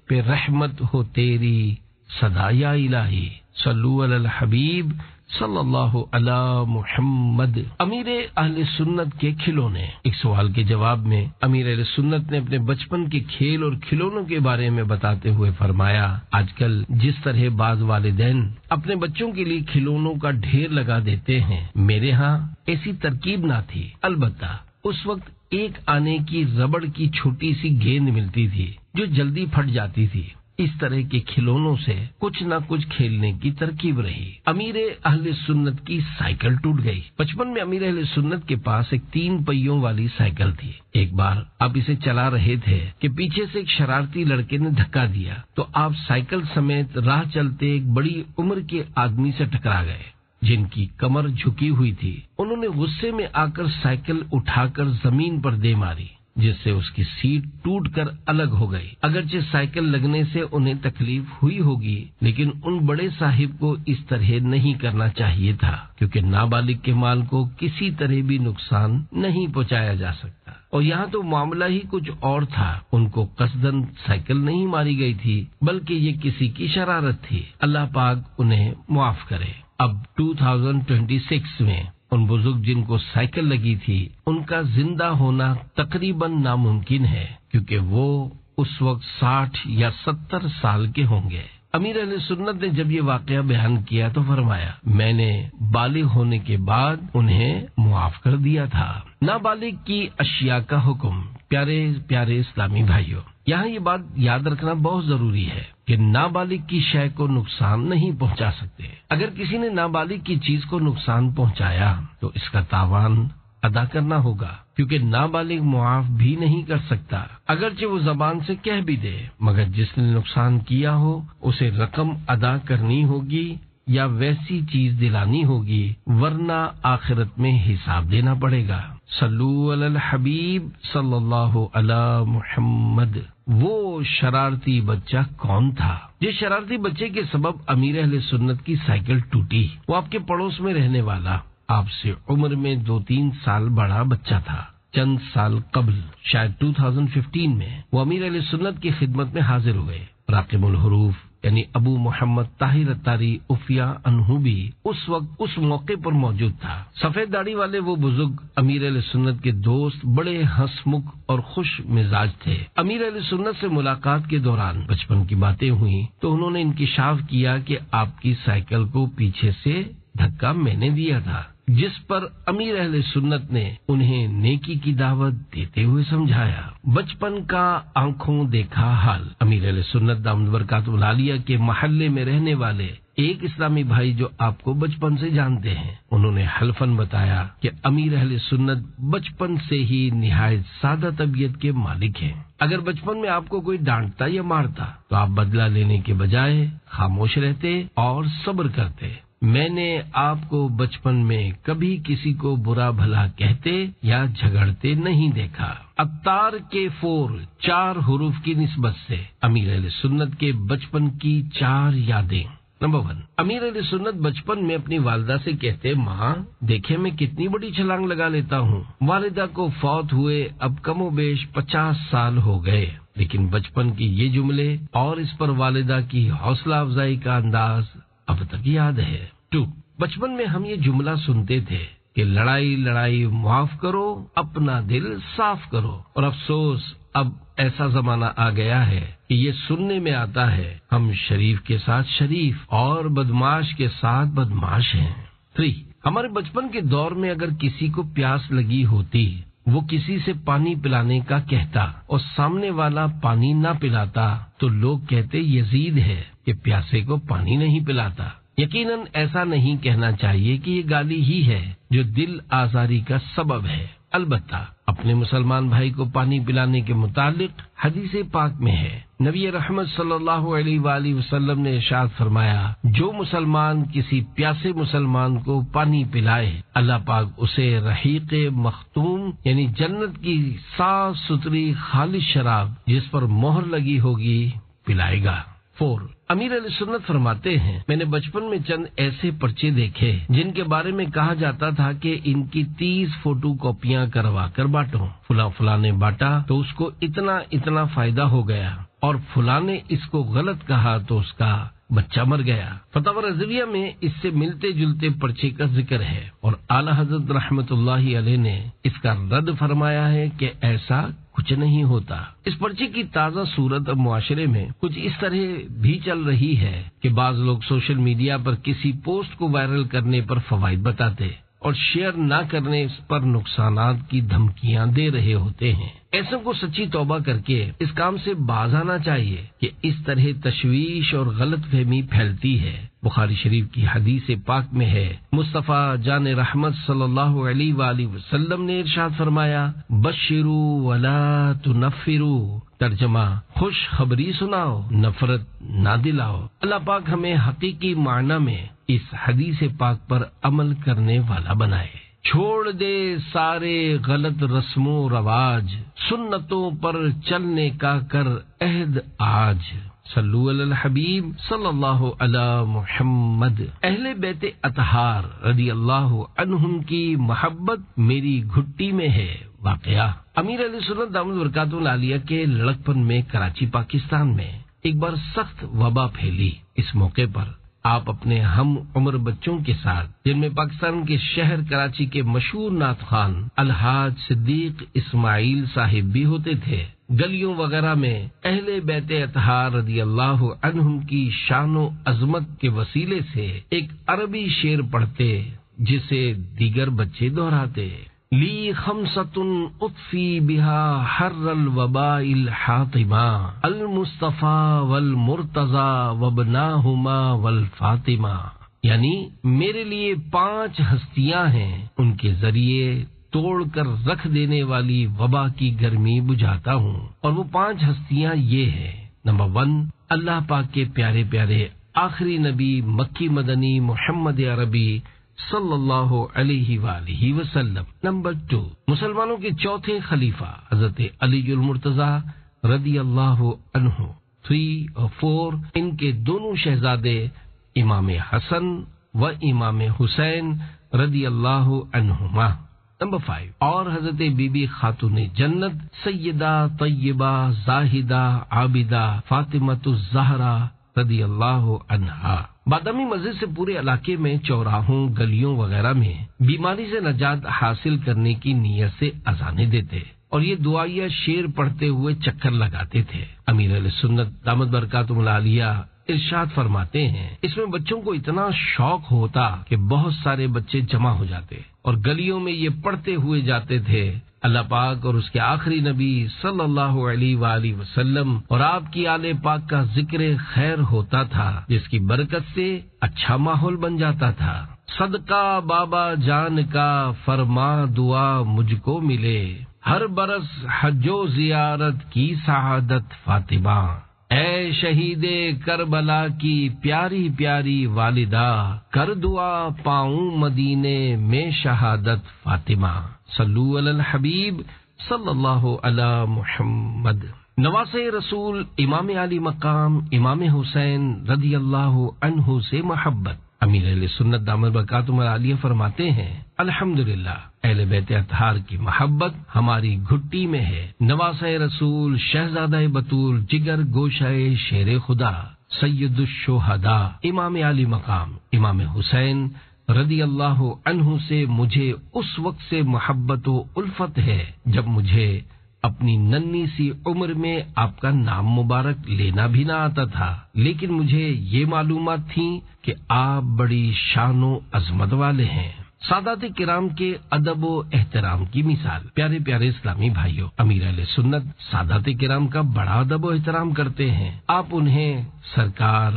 پہ رحمت ہو تیری صدا یا الہی۔ صلو علی الحبیب صلی اللہ علی محمد۔ امیر اہل سنت کے کھلونے۔ ایک سوال کے جواب میں امیر اہل سنت نے اپنے بچپن کے کھیل اور کھلونوں کے بارے میں بتاتے ہوئے فرمایا، آج کل جس طرح بعض والدین اپنے بچوں کے لیے کھلونوں کا ڈھیر لگا دیتے ہیں، میرے ہاں ایسی ترکیب نہ تھی۔ البتہ اس وقت 1 آنے کی ربڑ کی چھوٹی سی گیند ملتی تھی جو جلدی پھٹ جاتی تھی۔ اس طرح کے کھلونوں سے کچھ نہ کچھ کھیلنے کی ترکیب رہی۔ امیر اہل سنت کی سائیکل ٹوٹ گئی۔ بچپن میں امیر اہل سنت کے پاس ایک 3 پہیوں والی سائیکل تھی۔ ایک بار آپ اسے چلا رہے تھے کہ پیچھے سے ایک شرارتی لڑکے نے دھکا دیا تو آپ سائیکل سمیت راہ چلتے ایک بڑی عمر کے آدمی سے ٹکرا گئے جن کی کمر جھکی ہوئی تھی۔ انہوں نے غصے میں آ کر سائیکل اٹھا کر زمین پر دے ماری۔ جس سے اس کی سیٹ ٹوٹ کر الگ ہو گئی۔ اگرچہ سائیکل لگنے سے انہیں تکلیف ہوئی ہوگی، لیکن ان بڑے صاحب کو اس طرح نہیں کرنا چاہیے تھا، کیونکہ نابالغ کے مال کو کسی طرح بھی نقصان نہیں پہنچایا جا سکتا۔ اور یہاں تو معاملہ ہی کچھ اور تھا، ان کو قصدن سائیکل نہیں ماری گئی تھی، بلکہ یہ کسی کی شرارت تھی۔ اللہ پاک انہیں معاف کرے۔ اب 2026 میں ان بزرگ جن کو سائیکل لگی تھی ان کا زندہ ہونا تقریباً ناممکن ہے، کیونکہ وہ اس وقت 60 یا 70 سال کے ہوں گے۔ امیر اہل سنت نے جب یہ واقعہ بیان کیا تو فرمایا، میں نے بالغ ہونے کے بعد انہیں معاف کر دیا تھا۔ نابالغ کی اشیاء کا حکم۔ پیارے پیارے اسلامی بھائیوں، یہاں یہ بات یاد رکھنا بہت ضروری ہے کہ نابالغ کی شے کو نقصان نہیں پہنچا سکتے۔ اگر کسی نے نابالغ کی چیز کو نقصان پہنچایا تو اس کا تاوان ادا کرنا ہوگا، کیونکہ نابالغ معاف بھی نہیں کر سکتا، اگرچہ وہ زبان سے کہہ بھی دے، مگر جس نے نقصان کیا ہو اسے رقم ادا کرنی ہوگی یا ویسی چیز دلانی ہوگی، ورنہ آخرت میں حساب دینا پڑے گا۔ صلو علی الحبیب صلی اللہ علی محمد۔ وہ شرارتی بچہ کون تھا؟ جس شرارتی بچے کے سبب امیر اہل سنت کی سائیکل ٹوٹی، وہ آپ کے پڑوس میں رہنے والا، آپ سے عمر میں 2-3 سال بڑا بچہ تھا۔ چند سال قبل، شاید 2015 میں، وہ امیر اہل سنت کی خدمت میں حاضر ہوئے۔ راقم الحروف یعنی ابو محمد طاہر اتاری عفیہ انہو بھی اس وقت اس موقع پر موجود تھا۔ سفید داڑھی والے وہ بزرگ امیر اہل سنت کے دوست بڑے ہنسمکھ اور خوش مزاج تھے۔ امیر اہل سنت سے ملاقات کے دوران بچپن کی باتیں ہوئیں تو انہوں نے انکشاف کیا کہ آپ کی سائیکل کو پیچھے سے دھکا میں نے دیا تھا، جس پر امیر اہل سنت نے انہیں نیکی کی دعوت دیتے ہوئے سمجھایا۔ بچپن کا آنکھوں دیکھا حال۔ امیر اہل سنت دامت برکاتہ العالیہ کے محلے میں رہنے والے ایک اسلامی بھائی جو آپ کو بچپن سے جانتے ہیں، انہوں نے حلفاً بتایا کہ امیر اہل سنت بچپن سے ہی نہایت سادہ طبیعت کے مالک ہیں۔ اگر بچپن میں آپ کو کوئی ڈانٹتا یا مارتا تو آپ بدلہ لینے کے بجائے خاموش رہتے اور صبر کرتے۔ میں نے آپ کو بچپن میں کبھی کسی کو برا بھلا کہتے یا جھگڑتے نہیں دیکھا۔ اتار کے 4 حروف کی نسبت سے امیر اہل سنت کے بچپن کی 4 یادیں۔ نمبر 1، امیر اہل سنت بچپن میں اپنی والدہ سے کہتے، ماں دیکھیں میں کتنی بڑی چھلانگ لگا لیتا ہوں۔ والدہ کو فوت ہوئے اب کم و بیش 50 سال ہو گئے، لیکن بچپن کی یہ جملے اور اس پر والدہ کی حوصلہ افزائی کا انداز اب تک یاد ہے۔ 2، بچپن میں ہم یہ جملہ سنتے تھے کہ لڑائی لڑائی معاف کرو، اپنا دل صاف کرو، اور افسوس اب ایسا زمانہ آ گیا ہے کہ یہ سننے میں آتا ہے ہم شریف کے ساتھ شریف اور بدماش کے ساتھ بدماش ہیں۔ 3، ہمارے بچپن کے دور میں اگر کسی کو پیاس لگی ہوتی، وہ کسی سے پانی پلانے کا کہتا اور سامنے والا پانی نہ پلاتا تو لوگ کہتے یزید ہے کہ پیاسے کو پانی نہیں پلاتا۔ یقیناً ایسا نہیں کہنا چاہیے کہ یہ گالی ہی ہے جو دل آزاری کا سبب ہے۔ البتہ اپنے مسلمان بھائی کو پانی پلانے کے متعلق حدیث پاک میں ہے، نبی رحمت صلی اللہ علیہ وآلہ وسلم نے ارشاد فرمایا، جو مسلمان کسی پیاسے مسلمان کو پانی پلائے، اللہ پاک اسے رحیق مختوم یعنی جنت کی صاف ستھری خالص شراب جس پر مہر لگی ہوگی پلائے گا۔ 4، امیر علیہ سنت فرماتے ہیں، میں نے بچپن میں چند ایسے پرچے دیکھے جن کے بارے میں کہا جاتا تھا کہ ان کی 30 فوٹو کاپیاں کروا کر بانٹو، فلاں نے بانٹا تو اس کو اتنا فائدہ ہو گیا، اور فلاں نے اس کو غلط کہا تو اس کا بچہ مر گیا۔ فتاوی رضویہ میں اس سے ملتے جلتے پرچے کا ذکر ہے، اور اعلی حضرت رحمت اللہ علیہ نے اس کا رد فرمایا ہے کہ ایسا کچھ نہیں ہوتا۔ اس پرچے کی تازہ صورت اب معاشرے میں کچھ اس طرح بھی چل رہی ہے کہ بعض لوگ سوشل میڈیا پر کسی پوسٹ کو وائرل کرنے پر فوائد بتاتے اور شیئر نہ کرنے پر نقصانات کی دھمکیاں دے رہے ہوتے ہیں۔ ایسوں کو سچی توبہ کر کے اس کام سے باز آنا چاہیے کہ اس طرح تشویش اور غلط فہمی پھیلتی ہے۔ بخاری شریف کی حدیث پاک میں ہے، مصطفیٰ جان رحمت صلی اللہ علیہ وآلہ وسلم نے ارشاد فرمایا، بشروا ولا تنفروا، ترجمہ خوش خبری سناؤ، نفرت نہ دلاؤ۔ اللہ پاک ہمیں حقیقی معنی میں اس حدیث پاک پر عمل کرنے والا بنائے۔ چھوڑ دے سارے غلط رسم و رواج، سنتوں پر چلنے کا کر عہد آج۔ صلو علی الحبیب صلی اللہ علی محمد۔ اہل بیت اطہار رضی اللہ عنہم کی محبت میری گھٹی میں ہے۔ واقعہ امیر علیہ سنت دامت برکاتہ العالیہ کے لڑکپن میں کراچی پاکستان میں ایک بار سخت وبا پھیلی۔ اس موقع پر آپ اپنے ہم عمر بچوں کے ساتھ، جن میں پاکستان کے شہر کراچی کے مشہور نعت خوان الحاج صدیق اسماعیل صاحب بھی ہوتے تھے، گلیوں وغیرہ میں اہل بیت اطہار رضی اللہ عنہم کی شان و عظمت کے وسیلے سے ایک عربی شعر پڑھتے جسے دیگر بچے دہراتے۔ لی خمسۃ اطفی بہا حر الوباء الحاطمہ، المصطفیٰ والمرتضی وابناہما والفاطمہ، یعنی میرے لیے 5 ہستیاں ہیں، ان کے ذریعے توڑ کر رکھ دینے والی وبا کی گرمی بجھاتا ہوں، اور وہ 5 ہستیاں یہ ہیں۔ نمبر 1، اللہ پاک کے پیارے پیارے آخری نبی مکی مدنی محمد عربی صلی اللہ علیہ وآلہ وسلم۔ نمبر 2، مسلمانوں کے چوتھے خلیفہ حضرت علی المرتضی رضی اللہ عنہ۔ 3 اور 4، ان کے دونوں شہزادے امام حسن و امام حسین رضی اللہ عنہما۔ نمبر 5، اور حضرت بی بی خاتون جنت سیدہ طیبہ زاہدہ عابدہ فاطمۃ الزہرا رضی اللہ عنہا۔ بادامی مسجد سے پورے علاقے میں چوراہوں، گلیوں وغیرہ میں بیماری سے نجات حاصل کرنے کی نیت سے اذانیں دیتے اور یہ دعائیہ شعر پڑھتے ہوئے چکر لگاتے تھے۔ امیر علیہ سنت دامت برکاتہ العالیہ ارشاد فرماتے ہیں، اس میں بچوں کو اتنا شوق ہوتا کہ بہت سارے بچے جمع ہو جاتے اور گلیوں میں یہ پڑھتے ہوئے جاتے تھے۔ اللہ پاک اور اس کے آخری نبی صلی اللہ علیہ وآلہ وسلم اور آپ کی آل پاک کا ذکر خیر ہوتا تھا، جس کی برکت سے اچھا ماحول بن جاتا تھا۔ صدقہ بابا جان کا فرما دعا مجھ کو ملے، ہر برس حج و زیارت کی سعادت فاطمہ۔ اے شہید کربلا کی پیاری پیاری والدہ، کر دعا پاؤں مدینے میں شہادت فاطمہ۔ صلو علی الحبیب صلی اللہ علی محمد۔ نواسۂ رسول امام علی مقام امام حسین رضی اللہ عنہ سے محبت۔ امیر علیہ سنت دامت برکاتہ العالیہ فرماتے ہیں، الحمدللہ اہل بیت اطہار کی محبت ہماری گھٹی میں ہے۔ نواسۂ رسول شہزادہ بطول جگر گوشۂ شیر خدا سید الشہداء امام علی مقام امام حسین رضی اللہ عنہ سے مجھے اس وقت سے محبت و الفت ہے جب مجھے اپنی ننھی سی عمر میں آپ کا نام مبارک لینا بھی نہ آتا تھا، لیکن مجھے یہ معلومات تھیں کہ آپ بڑی شان و عظمت والے ہیں۔ سادات کرام کے ادب و احترام کی مثال۔ پیارے پیارے اسلامی بھائیوں، امیر اہل سنت سادات کرام کا بڑا ادب و احترام کرتے ہیں۔ آپ انہیں سرکار،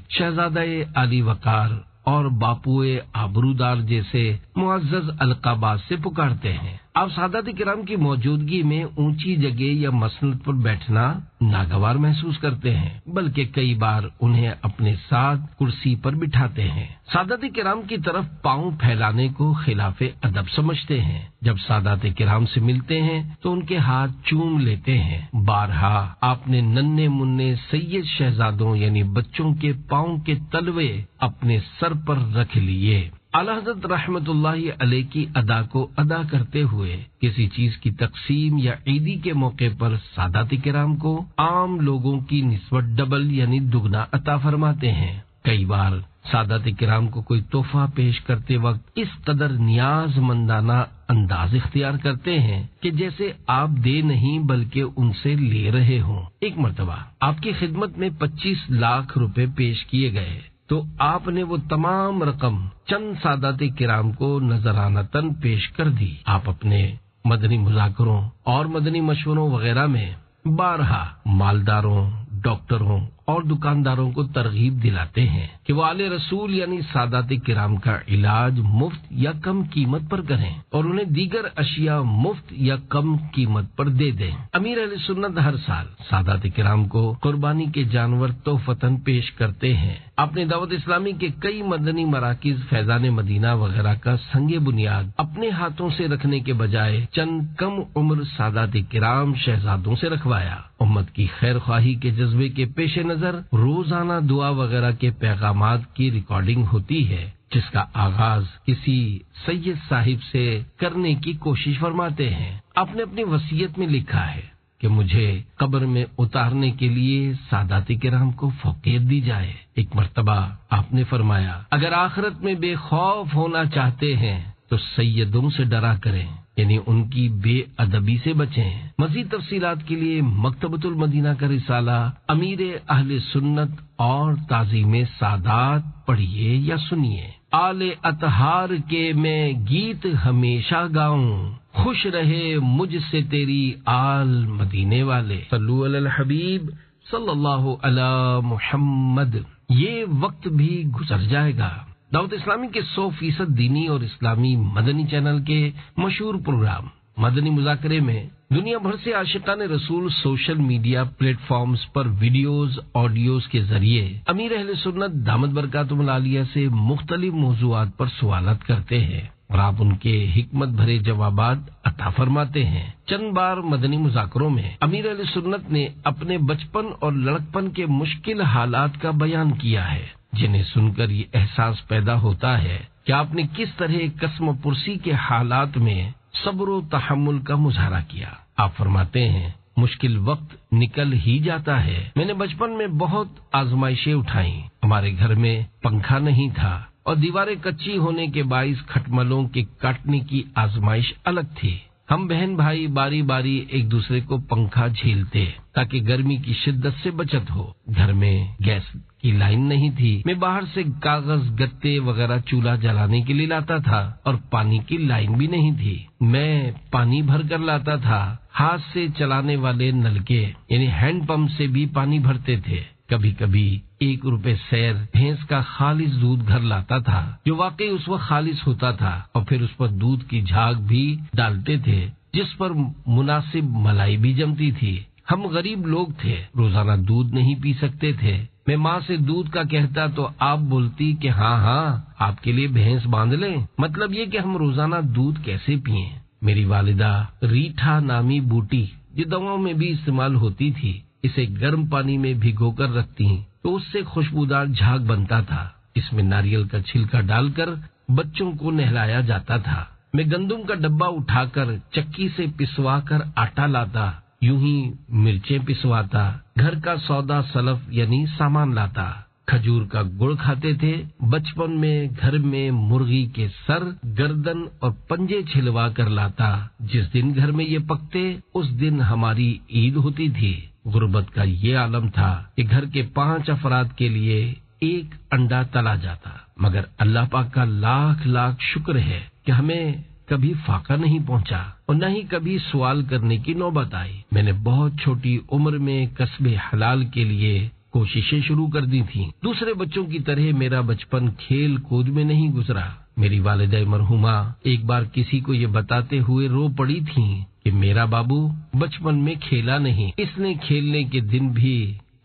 شہزادہ علی وقار اور باپوئے آبرودار جیسے معزز القابات سے پکارتے ہیں۔ آپ سادات کرام کی موجودگی میں اونچی جگہ یا مسند پر بیٹھنا ناگوار محسوس کرتے ہیں، بلکہ کئی بار انہیں اپنے ساتھ کرسی پر بٹھاتے ہیں۔ سادات کرام کی طرف پاؤں پھیلانے کو خلاف ادب سمجھتے ہیں۔ جب سادات کرام سے ملتے ہیں تو ان کے ہاتھ چوم لیتے ہیں۔ بارہا آپ نے ننھے منھے سید شہزادوں یعنی بچوں کے پاؤں کے تلوے اپنے سر پر رکھ لیے۔ اعلیٰ حضرت رحمت اللہ علیہ کی ادا کو ادا کرتے ہوئے کسی چیز کی تقسیم یا عیدی کے موقع پر سادات کرام کو عام لوگوں کی نسبت ڈبل یعنی دگنا عطا فرماتے ہیں۔ کئی بار سادات کرام کو کوئی تحفہ پیش کرتے وقت اس قدر نیاز مندانہ انداز اختیار کرتے ہیں کہ جیسے آپ دے نہیں بلکہ ان سے لے رہے ہوں۔ ایک مرتبہ آپ کی خدمت میں 25 لاکھ روپے پیش کیے گئے تو آپ نے وہ تمام رقم چند سادات کرام کو نذرانتاً پیش کر دی۔ آپ اپنے مدنی مذاکروں اور مدنی مشوروں وغیرہ میں بارہا مالداروں، ڈاکٹروں اور دکانداروں کو ترغیب دلاتے ہیں کہ وہ آل رسول یعنی سادات کرام کا علاج مفت یا کم قیمت پر کریں اور انہیں دیگر اشیاء مفت یا کم قیمت پر دے دیں۔ امیر اہل سنت ہر سال سادات کرام کو قربانی کے جانور تحفتاً پیش کرتے ہیں۔ اپنے دعوت اسلامی کے کئی مدنی مراکز فیضان مدینہ وغیرہ کا سنگ بنیاد اپنے ہاتھوں سے رکھنے کے بجائے چند کم عمر سادات کرام شہزادوں سے رکھوایا۔ امت کی خیر خواہی کے جذبے کے پیش نظر روزانہ دعا وغیرہ کے پیغامات کی ریکارڈنگ ہوتی ہے، جس کا آغاز کسی سید صاحب سے کرنے کی کوشش فرماتے ہیں۔ آپ نے اپنی وصیت میں لکھا ہے کہ مجھے قبر میں اتارنے کے لیے سادات کرام کو فوقیت دی جائے۔ ایک مرتبہ آپ نے فرمایا، اگر آخرت میں بے خوف ہونا چاہتے ہیں تو سیدوں سے ڈرا کریں، یعنی ان کی بے ادبی سے بچیں۔ مزید تفصیلات کے لیے مکتبۃ المدینہ کا رسالہ امیر اہل سنت اور تعظیم سادات پڑھیے یا سنیے۔ آل اطہار کے میں گیت ہمیشہ گاؤں، خوش رہے مجھ سے تیری آل مدینے والے۔ صلو علی الحبیب صلی اللہ علی محمد۔ یہ وقت بھی گزر جائے گا۔ دعوت اسلامی کے 100% دینی اور اسلامی مدنی چینل کے مشہور پروگرام مدنی مذاکرے میں دنیا بھر سے عاشقان رسول سوشل میڈیا پلیٹ فارمز پر ویڈیوز آڈیوز کے ذریعے امیر اہل سنت دامت برکاتہم العالیہ سے مختلف موضوعات پر سوالات کرتے ہیں اور آپ ان کے حکمت بھرے جوابات عطا فرماتے ہیں۔ چند بار مدنی مذاکروں میں امیر اہل سنت نے اپنے بچپن اور لڑکپن کے مشکل حالات کا بیان کیا ہے، جنہیں سن کر یہ احساس پیدا ہوتا ہے کہ آپ نے کس طرح قسم پرسی کے حالات میں صبر و تحمل کا مظاہرہ کیا۔ آپ فرماتے ہیں، مشکل وقت نکل ہی جاتا ہے۔ میں نے بچپن میں بہت آزمائشیں اٹھائیں۔ ہمارے گھر میں پنکھا نہیں تھا اور دیواریں کچی ہونے کے باعث کھٹملوں کے کاٹنے کی آزمائش الگ تھی۔ ہم بہن بھائی باری باری ایک دوسرے کو پنکھا جھیلتے تاکہ گرمی کی شدت سے بچت ہو۔ گھر میں گیس کی لائن نہیں تھی۔ میں باہر سے کاغذ گتے وغیرہ چولہا جلانے کے لیے لاتا تھا اور پانی کی لائن بھی نہیں تھی۔ میں پانی بھر کر لاتا تھا۔ ہاتھ سے چلانے والے نلکے یعنی ہینڈ پمپ سے بھی پانی بھرتے تھے۔ کبھی کبھی 1 روپے سیر بھینس کا خالص دودھ گھر لاتا تھا، جو واقعی اس وقت خالص ہوتا تھا، اور پھر اس پر دودھ کی جھاگ بھی ڈالتے تھے جس پر مناسب ملائی بھی جمتی تھی۔ ہم غریب لوگ تھے، روزانہ دودھ نہیں پی سکتے تھے۔ میں ماں سے دودھ کا کہتا تو آپ بولتی کہ ہاں آپ کے لیے بھینس باندھ لیں۔ مطلب یہ کہ ہم روزانہ دودھ کیسے پئیں۔ میری والدہ ریٹھا نامی بوٹی جو دواؤں میں بھی استعمال ہوتی تھی، اسے گرم پانی میں بھگو کر رکھتی تو اس سے خوشبودار جھاگ بنتا تھا۔ اس میں ناریل کا چھلکا ڈال کر بچوں کو نہلایا جاتا تھا۔ میں گندم کا ڈبہ اٹھا کر چکی سے پسوا کر آٹا لاتا، یوں ہی مرچیں پسواتا، گھر کا سودا سلف یعنی سامان لاتا، کھجور کا گڑ کھاتے تھے۔ بچپن میں گھر میں مرغی کے سر، گردن اور پنجے چھلوا کر لاتا۔ جس دن گھر میں یہ پکتے اس دن ہماری عید ہوتی تھی۔ غربت کا یہ عالم تھا کہ گھر کے 5 افراد کے لیے 1 انڈا تلا جاتا، مگر اللہ پاک کا لاکھ لاکھ شکر ہے کہ ہمیں کبھی فاقہ نہیں پہنچا اور نہ ہی کبھی سوال کرنے کی نوبت آئی۔ میں نے بہت چھوٹی عمر میں کسب حلال کے لیے کوششیں شروع کر دی تھیں۔ دوسرے بچوں کی طرح میرا بچپن کھیل کود میں نہیں گزرا۔ میری والدہ مرحومہ ایک بار کسی کو یہ بتاتے ہوئے رو پڑی تھیں کہ میرا بابو بچپن میں کھیلا نہیں، اس نے کھیلنے کے دن بھی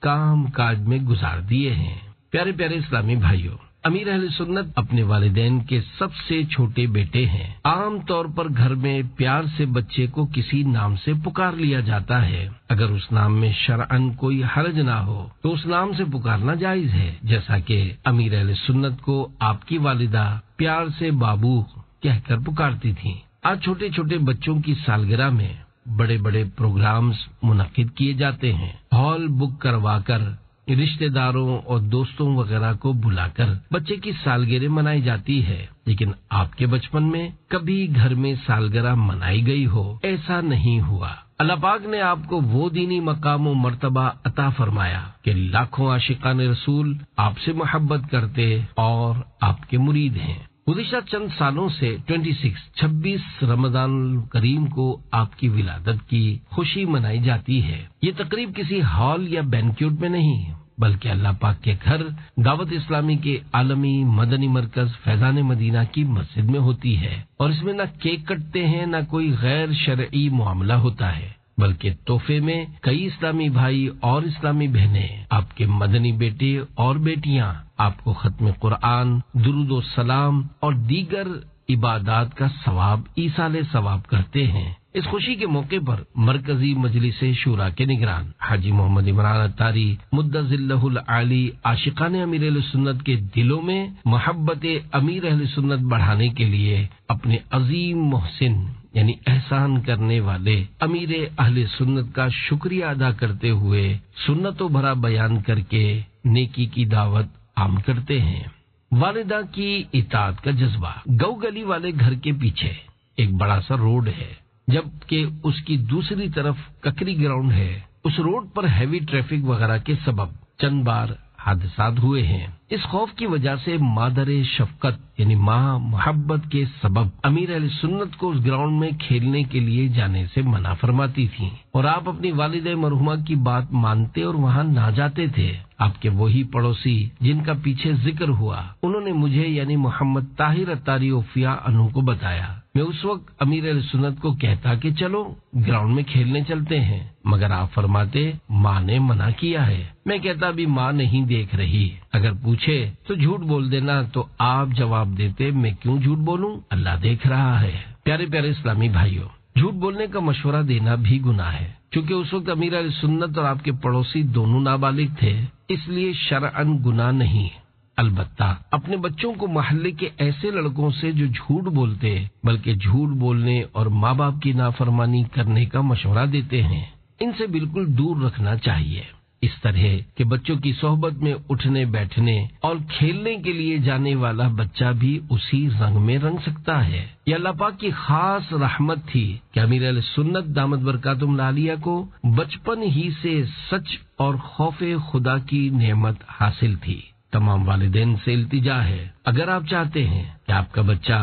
کام کاج میں گزار دیے ہیں۔ پیارے پیارے اسلامی بھائیوں، امیر اہل سنت اپنے والدین کے سب سے چھوٹے بیٹے ہیں۔ عام طور پر گھر میں پیار سے بچے کو کسی نام سے پکار لیا جاتا ہے۔ اگر اس نام میں شرعن کوئی حرج نہ ہو تو اس نام سے پکارنا جائز ہے، جیسا کہ امیر اہل سنت کو آپ کی والدہ پیار سے بابو کہہ کر پکارتی تھیں۔ آج چھوٹے چھوٹے بچوں کی سالگرہ میں بڑے بڑے پروگرامز منعقد کیے جاتے ہیں، ہال بک کروا کر رشتہ داروں اور دوستوں وغیرہ کو بلا کر بچے کی سالگرہ منائی جاتی ہے، لیکن آپ کے بچپن میں کبھی گھر میں سالگرہ منائی گئی ہو؟ ایسا نہیں ہوا۔ اللہ پاک نے آپ کو وہ دینی مقام و مرتبہ عطا فرمایا کہ لاکھوں عاشقان رسول آپ سے محبت کرتے اور آپ کے مرید ہیں۔ گزشتہ چند سالوں سے 26 رمضان کریم کو آپ کی ولادت کی خوشی منائی جاتی ہے۔ یہ تقریب کسی ہال یا بینکوٹ میں نہیں بلکہ اللہ پاک کے گھر دعوت اسلامی کے عالمی مدنی مرکز فیضان مدینہ کی مسجد میں ہوتی ہے، اور اس میں نہ کیک کٹتے ہیں، نہ کوئی غیر شرعی معاملہ ہوتا ہے، بلکہ تحفے میں کئی اسلامی بھائی اور اسلامی بہنیں، آپ کے مدنی بیٹے اور بیٹیاں آپ کو ختم قرآن، درود و سلام اور دیگر عبادات کا ثواب ایصال ثواب کرتے ہیں۔ اس خوشی کے موقع پر مرکزی مجلس شورا کے نگران حاجی محمد عمران اتاری مدظ اللہ العالی عاشقان امیر اہل سنت کے دلوں میں محبت امیر اہل سنت بڑھانے کے لیے اپنے عظیم محسن یعنی احسان کرنے والے امیر اہل سنت کا شکریہ ادا کرتے ہوئے سنتوں بھرا بیان کر کے نیکی کی دعوت عام کرتے ہیں۔ والدہ کی اطاعت کا جذبہ۔ گو گلی والے گھر کے پیچھے ایک بڑا سا روڈ ہے، جبکہ اس کی دوسری طرف ککری گراؤنڈ ہے۔ اس روڈ پر ہیوی ٹریفک وغیرہ کے سبب چند بار حادثات ہوئے ہیں۔ اس خوف کی وجہ سے مادر شفقت یعنی ماں محبت کے سبب امیر اہل سنت کو اس گراؤنڈ میں کھیلنے کے لیے جانے سے منع فرماتی تھی، اور آپ اپنی والدہ مرحومہ کی بات مانتے اور وہاں نہ جاتے تھے۔ آپ کے وہی پڑوسی جن کا پیچھے ذکر ہوا، انہوں نے مجھے یعنی محمد طاہر اتاری اوفیا انو کو بتایا۔ میں اس وقت امیر اہل سنت کو کہتا کہ چلو گراؤنڈ میں کھیلنے چلتے ہیں، مگر آپ فرماتے ماں نے منع کیا ہے۔ میں کہتا ابھی ماں نہیں دیکھ رہی، اگر پوچھے تو جھوٹ بول دینا، تو آپ جواب دیتے میں کیوں جھوٹ بولوں، اللہ دیکھ رہا ہے۔ پیارے پیارے اسلامی بھائیوں، جھوٹ بولنے کا مشورہ دینا بھی گناہ ہے، کیونکہ اس وقت امیر اہل سنت اور آپ کے پڑوسی دونوں نابالغ تھے، اس لیے شرعاً گناہ نہیں۔ البتہ اپنے بچوں کو محلے کے ایسے لڑکوں سے جو جھوٹ بولتے بلکہ جھوٹ بولنے اور ماں باپ کی نافرمانی کرنے کا مشورہ دیتے ہیں، ان سے بالکل دور رکھنا چاہیے۔ اس طرح کہ بچوں کی صحبت میں اٹھنے بیٹھنے اور کھیلنے کے لیے جانے والا بچہ بھی اسی رنگ میں رنگ سکتا ہے۔ یہ اللہ پاک کی خاص رحمت تھی کہ امیر اہل سنت دامت برکاتہم العالیہ کو بچپن ہی سے سچ اور خوف خدا کی نعمت حاصل تھی۔ تمام والدین سے التجا ہے، اگر آپ چاہتے ہیں کہ آپ کا بچہ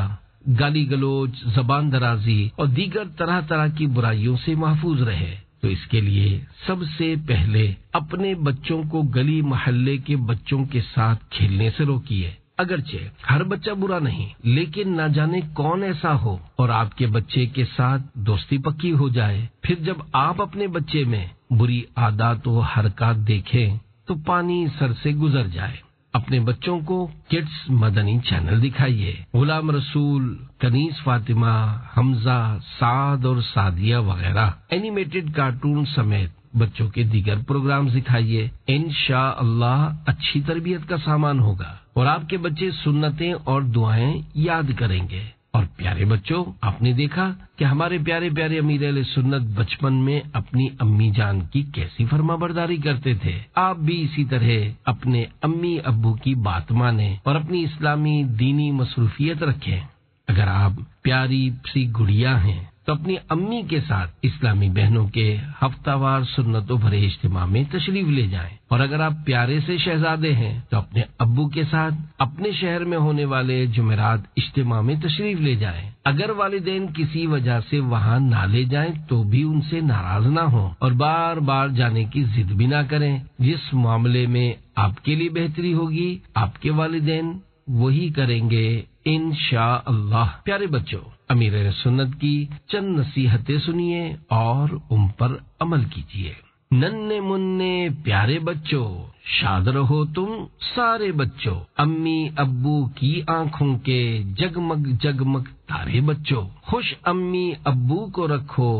گالی گلوچ، زبان درازی اور دیگر طرح طرح کی برائیوں سے محفوظ رہے، تو اس کے لیے سب سے پہلے اپنے بچوں کو گلی محلے کے بچوں کے ساتھ کھیلنے سے روکیے۔ اگرچہ ہر بچہ برا نہیں، لیکن نہ جانے کون ایسا ہو اور آپ کے بچے کے ساتھ دوستی پکی ہو جائے، پھر جب آپ اپنے بچے میں بری عادات و حرکات دیکھیں تو پانی سر سے گزر جائے۔ اپنے بچوں کو کڈس مدنی چینل دکھائیے، غلام رسول، کنیز فاطمہ، حمزہ، سعد اور سعدیہ وغیرہ اینیمیٹڈ کارٹون سمیت بچوں کے دیگر پروگرام دکھائیے۔ انشاءاللہ اچھی تربیت کا سامان ہوگا اور آپ کے بچے سنتیں اور دعائیں یاد کریں گے۔ اور پیارے بچوں، آپ نے دیکھا کہ ہمارے پیارے پیارے امیر اہل سنت بچپن میں اپنی امی جان کی کیسی فرما برداری کرتے تھے۔ آپ بھی اسی طرح اپنے امی ابو کی بات مانیں اور اپنی اسلامی دینی مصروفیت رکھیں۔ اگر آپ پیاری سی گڑیا ہیں تو اپنی امی کے ساتھ اسلامی بہنوں کے ہفتہ وار سنتوں بھرے اجتماع میں تشریف لے جائیں، اور اگر آپ پیارے سے شہزادے ہیں تو اپنے ابو کے ساتھ اپنے شہر میں ہونے والے جمعرات اجتماع میں تشریف لے جائیں۔ اگر والدین کسی وجہ سے وہاں نہ لے جائیں تو بھی ان سے ناراض نہ ہوں اور بار بار جانے کی ضد بھی نہ کریں۔ جس معاملے میں آپ کے لیے بہتری ہوگی آپ کے والدین وہی کریں گے انشاءاللہ۔ پیارے بچوں، امیر اہل سنت کی چند نصیحتیں سنیے اور ان پر عمل کیجیے۔ ننھے منھے پیارے بچوں، شاد رہو تم سارے بچوں، امی ابو کی آنکھوں کے جگمگ جگمگ تارے بچوں، خوش امی ابو کو رکھو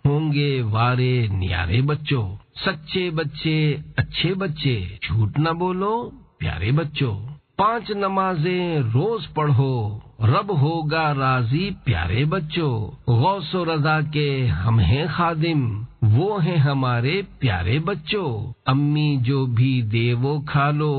ہوں گے وارے نیارے بچوں، سچے بچے اچھے بچے جھوٹ نہ بولو پیارے بچوں، 5 نمازیں روز پڑھو رب ہوگا راضی پیارے بچوں، غوث و رضا کے ہم ہیں خادم وہ ہیں ہمارے پیارے بچوں، امی جو بھی دے وہ کھا لو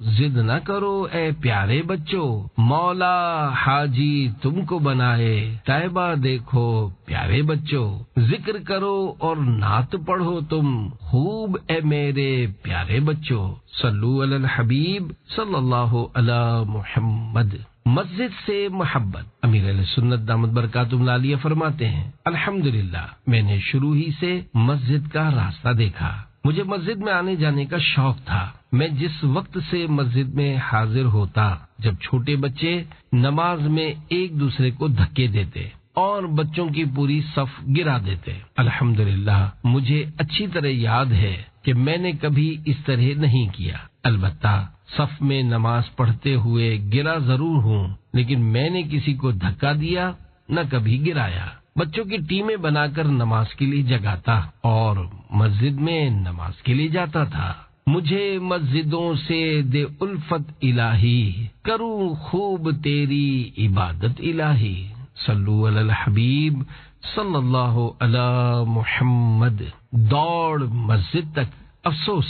ضد نہ کرو اے پیارے بچوں، مولا حاجی تم کو بنائے طیبہ دیکھو پیارے بچوں، ذکر کرو اور نعت پڑھو تم خوب اے میرے پیارے بچوں، صلو علی الحبیب صلی اللہ علی محمد۔ مسجد سے محبت۔ امیر اہل سنت دامت برکاتہم العالیہ فرماتے ہیں، الحمدللہ میں نے شروع ہی سے مسجد کا راستہ دیکھا، مجھے مسجد میں آنے جانے کا شوق تھا، میں جس وقت سے مسجد میں حاضر ہوتا جب چھوٹے بچے نماز میں ایک دوسرے کو دھکے دیتے اور بچوں کی پوری صف گرا دیتے۔ الحمدللہ مجھے اچھی طرح یاد ہے کہ میں نے کبھی اس طرح نہیں کیا۔ البتہ صف میں نماز پڑھتے ہوئے گرا ضرور ہوں، لیکن میں نے کسی کو دھکا دیا نہ کبھی گرایا۔ بچوں کی ٹیمیں بنا کر نماز کے لیے جگاتا اور مسجد میں نماز کے لیے جاتا تھا۔ مجھے مسجدوں سے دے الفت الہی، کروں خوب تیری عبادت الہی۔ صلو علی الحبیب صلی اللہ علی محمد۔ دوڑ مسجد تک۔ افسوس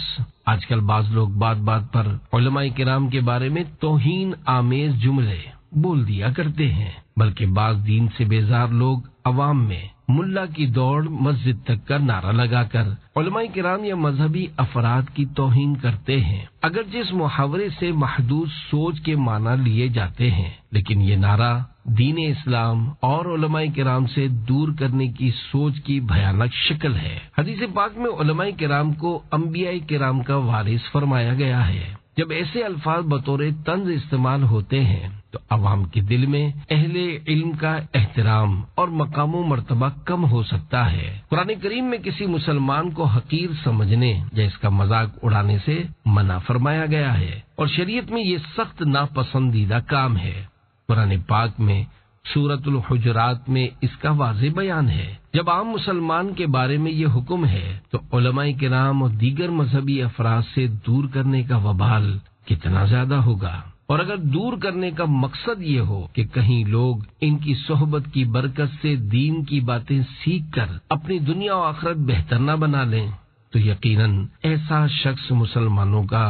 آج کل بعض لوگ بات بات پر علماء کرام کے بارے میں توہین آمیز جملے بول دیا کرتے ہیں، بلکہ بعض دین سے بیزار لوگ عوام میں ملا کی دوڑ مسجد تک کا نعرہ لگا کر علماء کرام یا مذہبی افراد کی توہین کرتے ہیں۔ اگرچہ اس محاورے سے محدود سوچ کے معنی لیے جاتے ہیں، لیکن یہ نعرہ دین اسلام اور علماء کرام سے دور کرنے کی سوچ کی بھیانک شکل ہے۔ حدیث پاک میں علماء کرام کو انبیاء کرام کا وارث فرمایا گیا ہے۔ جب ایسے الفاظ بطور طنز استعمال ہوتے ہیں تو عوام کے دل میں اہل علم کا احترام اور مقام و مرتبہ کم ہو سکتا ہے۔ قرآن کریم میں کسی مسلمان کو حقیر سمجھنے یا اس کا مذاق اڑانے سے منع فرمایا گیا ہے، اور شریعت میں یہ سخت ناپسندیدہ کام ہے۔ قرآن پاک میں سورۃ الحجرات میں اس کا واضح بیان ہے۔ جب عام مسلمان کے بارے میں یہ حکم ہے تو علماء کرام اور دیگر مذہبی افراد سے دور کرنے کا وبال کتنا زیادہ ہوگا۔ اور اگر دور کرنے کا مقصد یہ ہو کہ کہیں لوگ ان کی صحبت کی برکت سے دین کی باتیں سیکھ کر اپنی دنیا و آخرت بہتر نہ بنا لیں تو یقیناً ایسا شخص مسلمانوں کا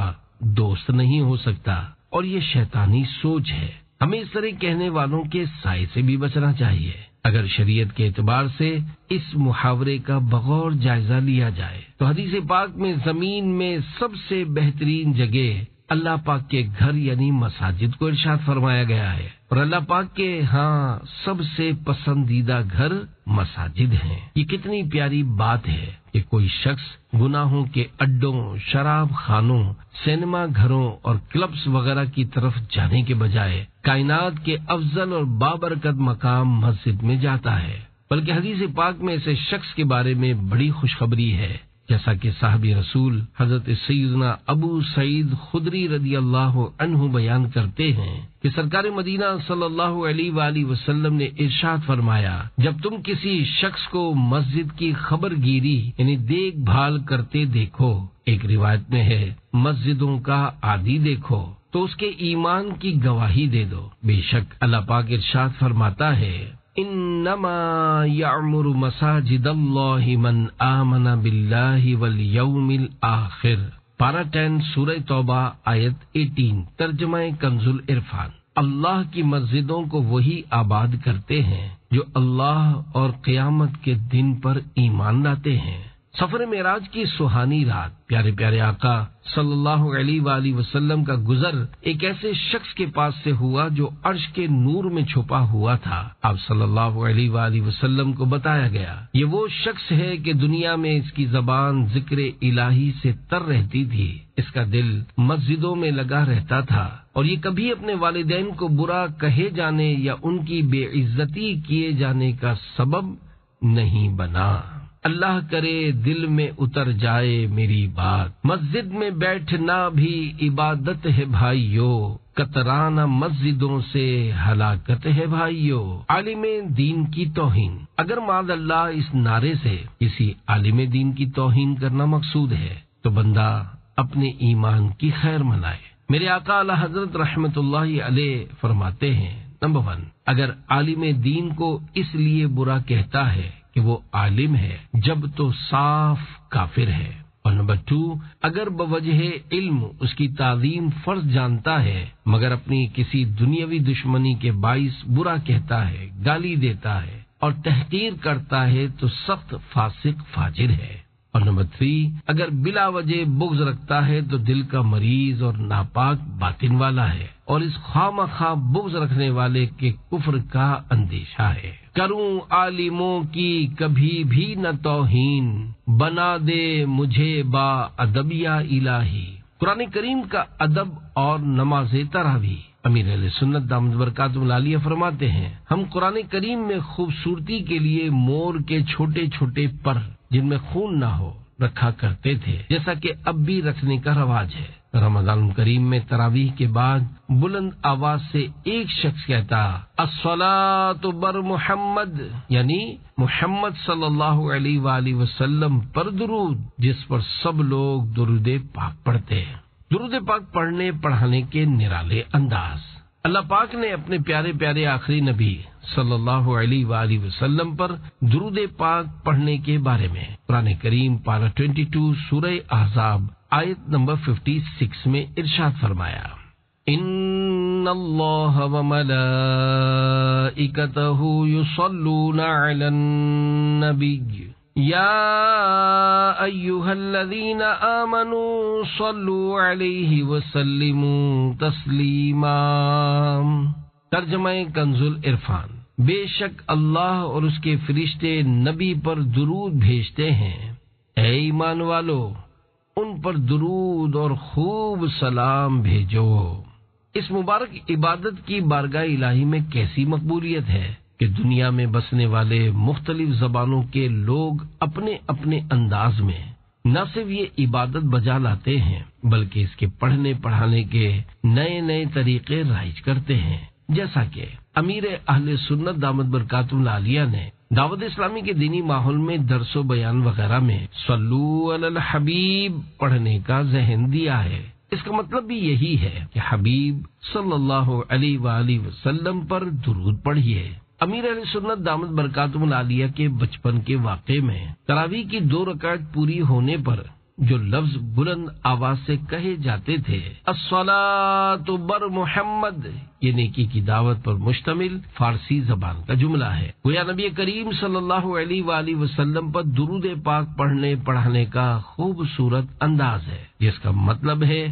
دوست نہیں ہو سکتا، اور یہ شیطانی سوچ ہے۔ ہمیں اس طرح کہنے والوں کے سائے سے بھی بچنا چاہیے۔ اگر شریعت کے اعتبار سے اس محاورے کا بغور جائزہ لیا جائے تو حدیث پاک میں زمین میں سب سے بہترین جگہ اللہ پاک کے گھر یعنی مساجد کو ارشاد فرمایا گیا ہے، اور اللہ پاک کے ہاں سب سے پسندیدہ گھر مساجد ہیں۔ یہ کتنی پیاری بات ہے کہ کوئی شخص گناہوں کے اڈوں، شراب خانوں، سینما گھروں اور کلبز وغیرہ کی طرف جانے کے بجائے کائنات کے افضل اور بابرکت مقام مسجد میں جاتا ہے۔ بلکہ حدیث پاک میں ایسے شخص کے بارے میں بڑی خوشخبری ہے، جیسا کہ صحابی رسول حضرت سیدنا ابو سعید خدری رضی اللہ عنہ بیان کرتے ہیں کہ سرکار مدینہ صلی اللہ علیہ وآلہ وسلم نے ارشاد فرمایا، جب تم کسی شخص کو مسجد کی خبر گیری یعنی دیکھ بھال کرتے دیکھو، ایک روایت میں ہے مسجدوں کا عادی دیکھو، تو اس کے ایمان کی گواہی دے دو۔ بے شک اللہ پاک ارشاد فرماتا ہے، انما یعمر مساجد اللہ من آمن باللہ والیوم الآخر۔ پارہ 10 سورہ توبہ آیت 18، ترجمہ کنز العرفان۔ اللہ کی مسجدوں کو وہی آباد کرتے ہیں جو اللہ اور قیامت کے دن پر ایمان لاتے ہیں۔ سفر معراج کی سہانی رات پیارے پیارے آقا صلی اللہ علیہ وآلہ وسلم کا گزر ایک ایسے شخص کے پاس سے ہوا جو عرش کے نور میں چھپا ہوا تھا۔ آپ صلی اللہ علیہ وآلہ وسلم کو بتایا گیا، یہ وہ شخص ہے کہ دنیا میں اس کی زبان ذکر الہی سے تر رہتی تھی، اس کا دل مسجدوں میں لگا رہتا تھا، اور یہ کبھی اپنے والدین کو برا کہے جانے یا ان کی بے عزتی کیے جانے کا سبب نہیں بنا۔ اللہ کرے دل میں اتر جائے میری بات، مسجد میں بیٹھنا بھی عبادت ہے بھائیو، کترانا مسجدوں سے ہلاکت ہے بھائیو۔ عالم دین کی توہین۔ اگر معاذ اللہ اس نعرے سے کسی عالم دین کی توہین کرنا مقصود ہے تو بندہ اپنے ایمان کی خیر منائے۔ میرے آقا اعلی حضرت رحمت اللہ علیہ فرماتے ہیں، نمبر 1، اگر عالم دین کو اس لیے برا کہتا ہے کہ وہ عالم ہے جب تو صاف کافر ہے، اور نمبر 2، اگر بوجہ علم اس کی تعظیم فرض جانتا ہے مگر اپنی کسی دنیاوی دشمنی کے باعث برا کہتا ہے، گالی دیتا ہے اور تحقیر کرتا ہے تو سخت فاسق فاجر ہے، اور نمبر 3، اگر بلا وجہ بغض رکھتا ہے تو دل کا مریض اور ناپاک باطن والا ہے، اور اس خواہ بغض رکھنے والے کے کفر کا اندیشہ ہے۔ کروں عالموں کی کبھی بھی نہ توہین، بنا دے مجھے با ادب یا الہی۔ قرآن کریم کا ادب اور نماز تراویح۔ امیر اہل سنت دامت برکاتہ العالیہ فرماتے ہیں، ہم قرآن کریم میں خوبصورتی کے لیے مور کے چھوٹے چھوٹے پر جن میں خون نہ ہو رکھا کرتے تھے، جیسا کہ اب بھی رکھنے کا رواج ہے۔ رمضان کریم میں تراویح کے بعد بلند آواز سے ایک شخص کہتا الصلاۃ بر محمد، یعنی محمد صلی اللہ علیہ وآلہ وسلم پر درود، جس پر سب لوگ درود پاک پڑھتے ہیں۔ درود پاک پڑھنے پڑھانے کے نرالے انداز۔ اللہ پاک نے اپنے پیارے پیارے آخری نبی صلی اللہ علیہ وآلہ وسلم پر درود پاک پڑھنے کے بارے میں قرآن کریم پارہ 22 سورہ احزاب آیت نمبر 56 میں ارشاد فرمایا، ان اللہ وملائکتہ یصلون علی النبی یا ایھا الذین آمنوا صلوا علیہ وسلموا تسلیما۔ ترجمہ کنز العرفان۔ بے شک اللہ اور اس کے فرشتے نبی پر درود بھیجتے ہیں، اے ایمان والو ان پر درود اور خوب سلام بھیجو۔ اس مبارک عبادت کی بارگاہ الہی میں کیسی مقبولیت ہے کہ دنیا میں بسنے والے مختلف زبانوں کے لوگ اپنے اپنے انداز میں نہ صرف یہ عبادت بجا لاتے ہیں بلکہ اس کے پڑھنے پڑھانے کے نئے نئے طریقے رائج کرتے ہیں، جیسا کہ امیر اہل سنت دامت برکاتہ العالیہ نے دعوت اسلامی کے دینی ماحول میں درس و بیان وغیرہ میں صلو علی الحبیب پڑھنے کا ذہن دیا ہے۔ اس کا مطلب بھی یہی ہے کہ حبیب صلی اللہ علیہ وآلہ وسلم پر درود پڑھیے۔ امیر اہل سنت دامت برکاتہ العالیہ کے بچپن کے واقعے میں تراویح کی 2 رکعت پوری ہونے پر جو لفظ بلند آواز سے کہے جاتے تھے الصلاۃ بر محمد، یہ نیکی کی دعوت پر مشتمل فارسی زبان کا جملہ ہے۔ گویا نبی کریم صلی اللہ علیہ وآلہ وسلم پر درود پاک پڑھنے پڑھانے کا خوبصورت انداز ہے، جس کا مطلب ہے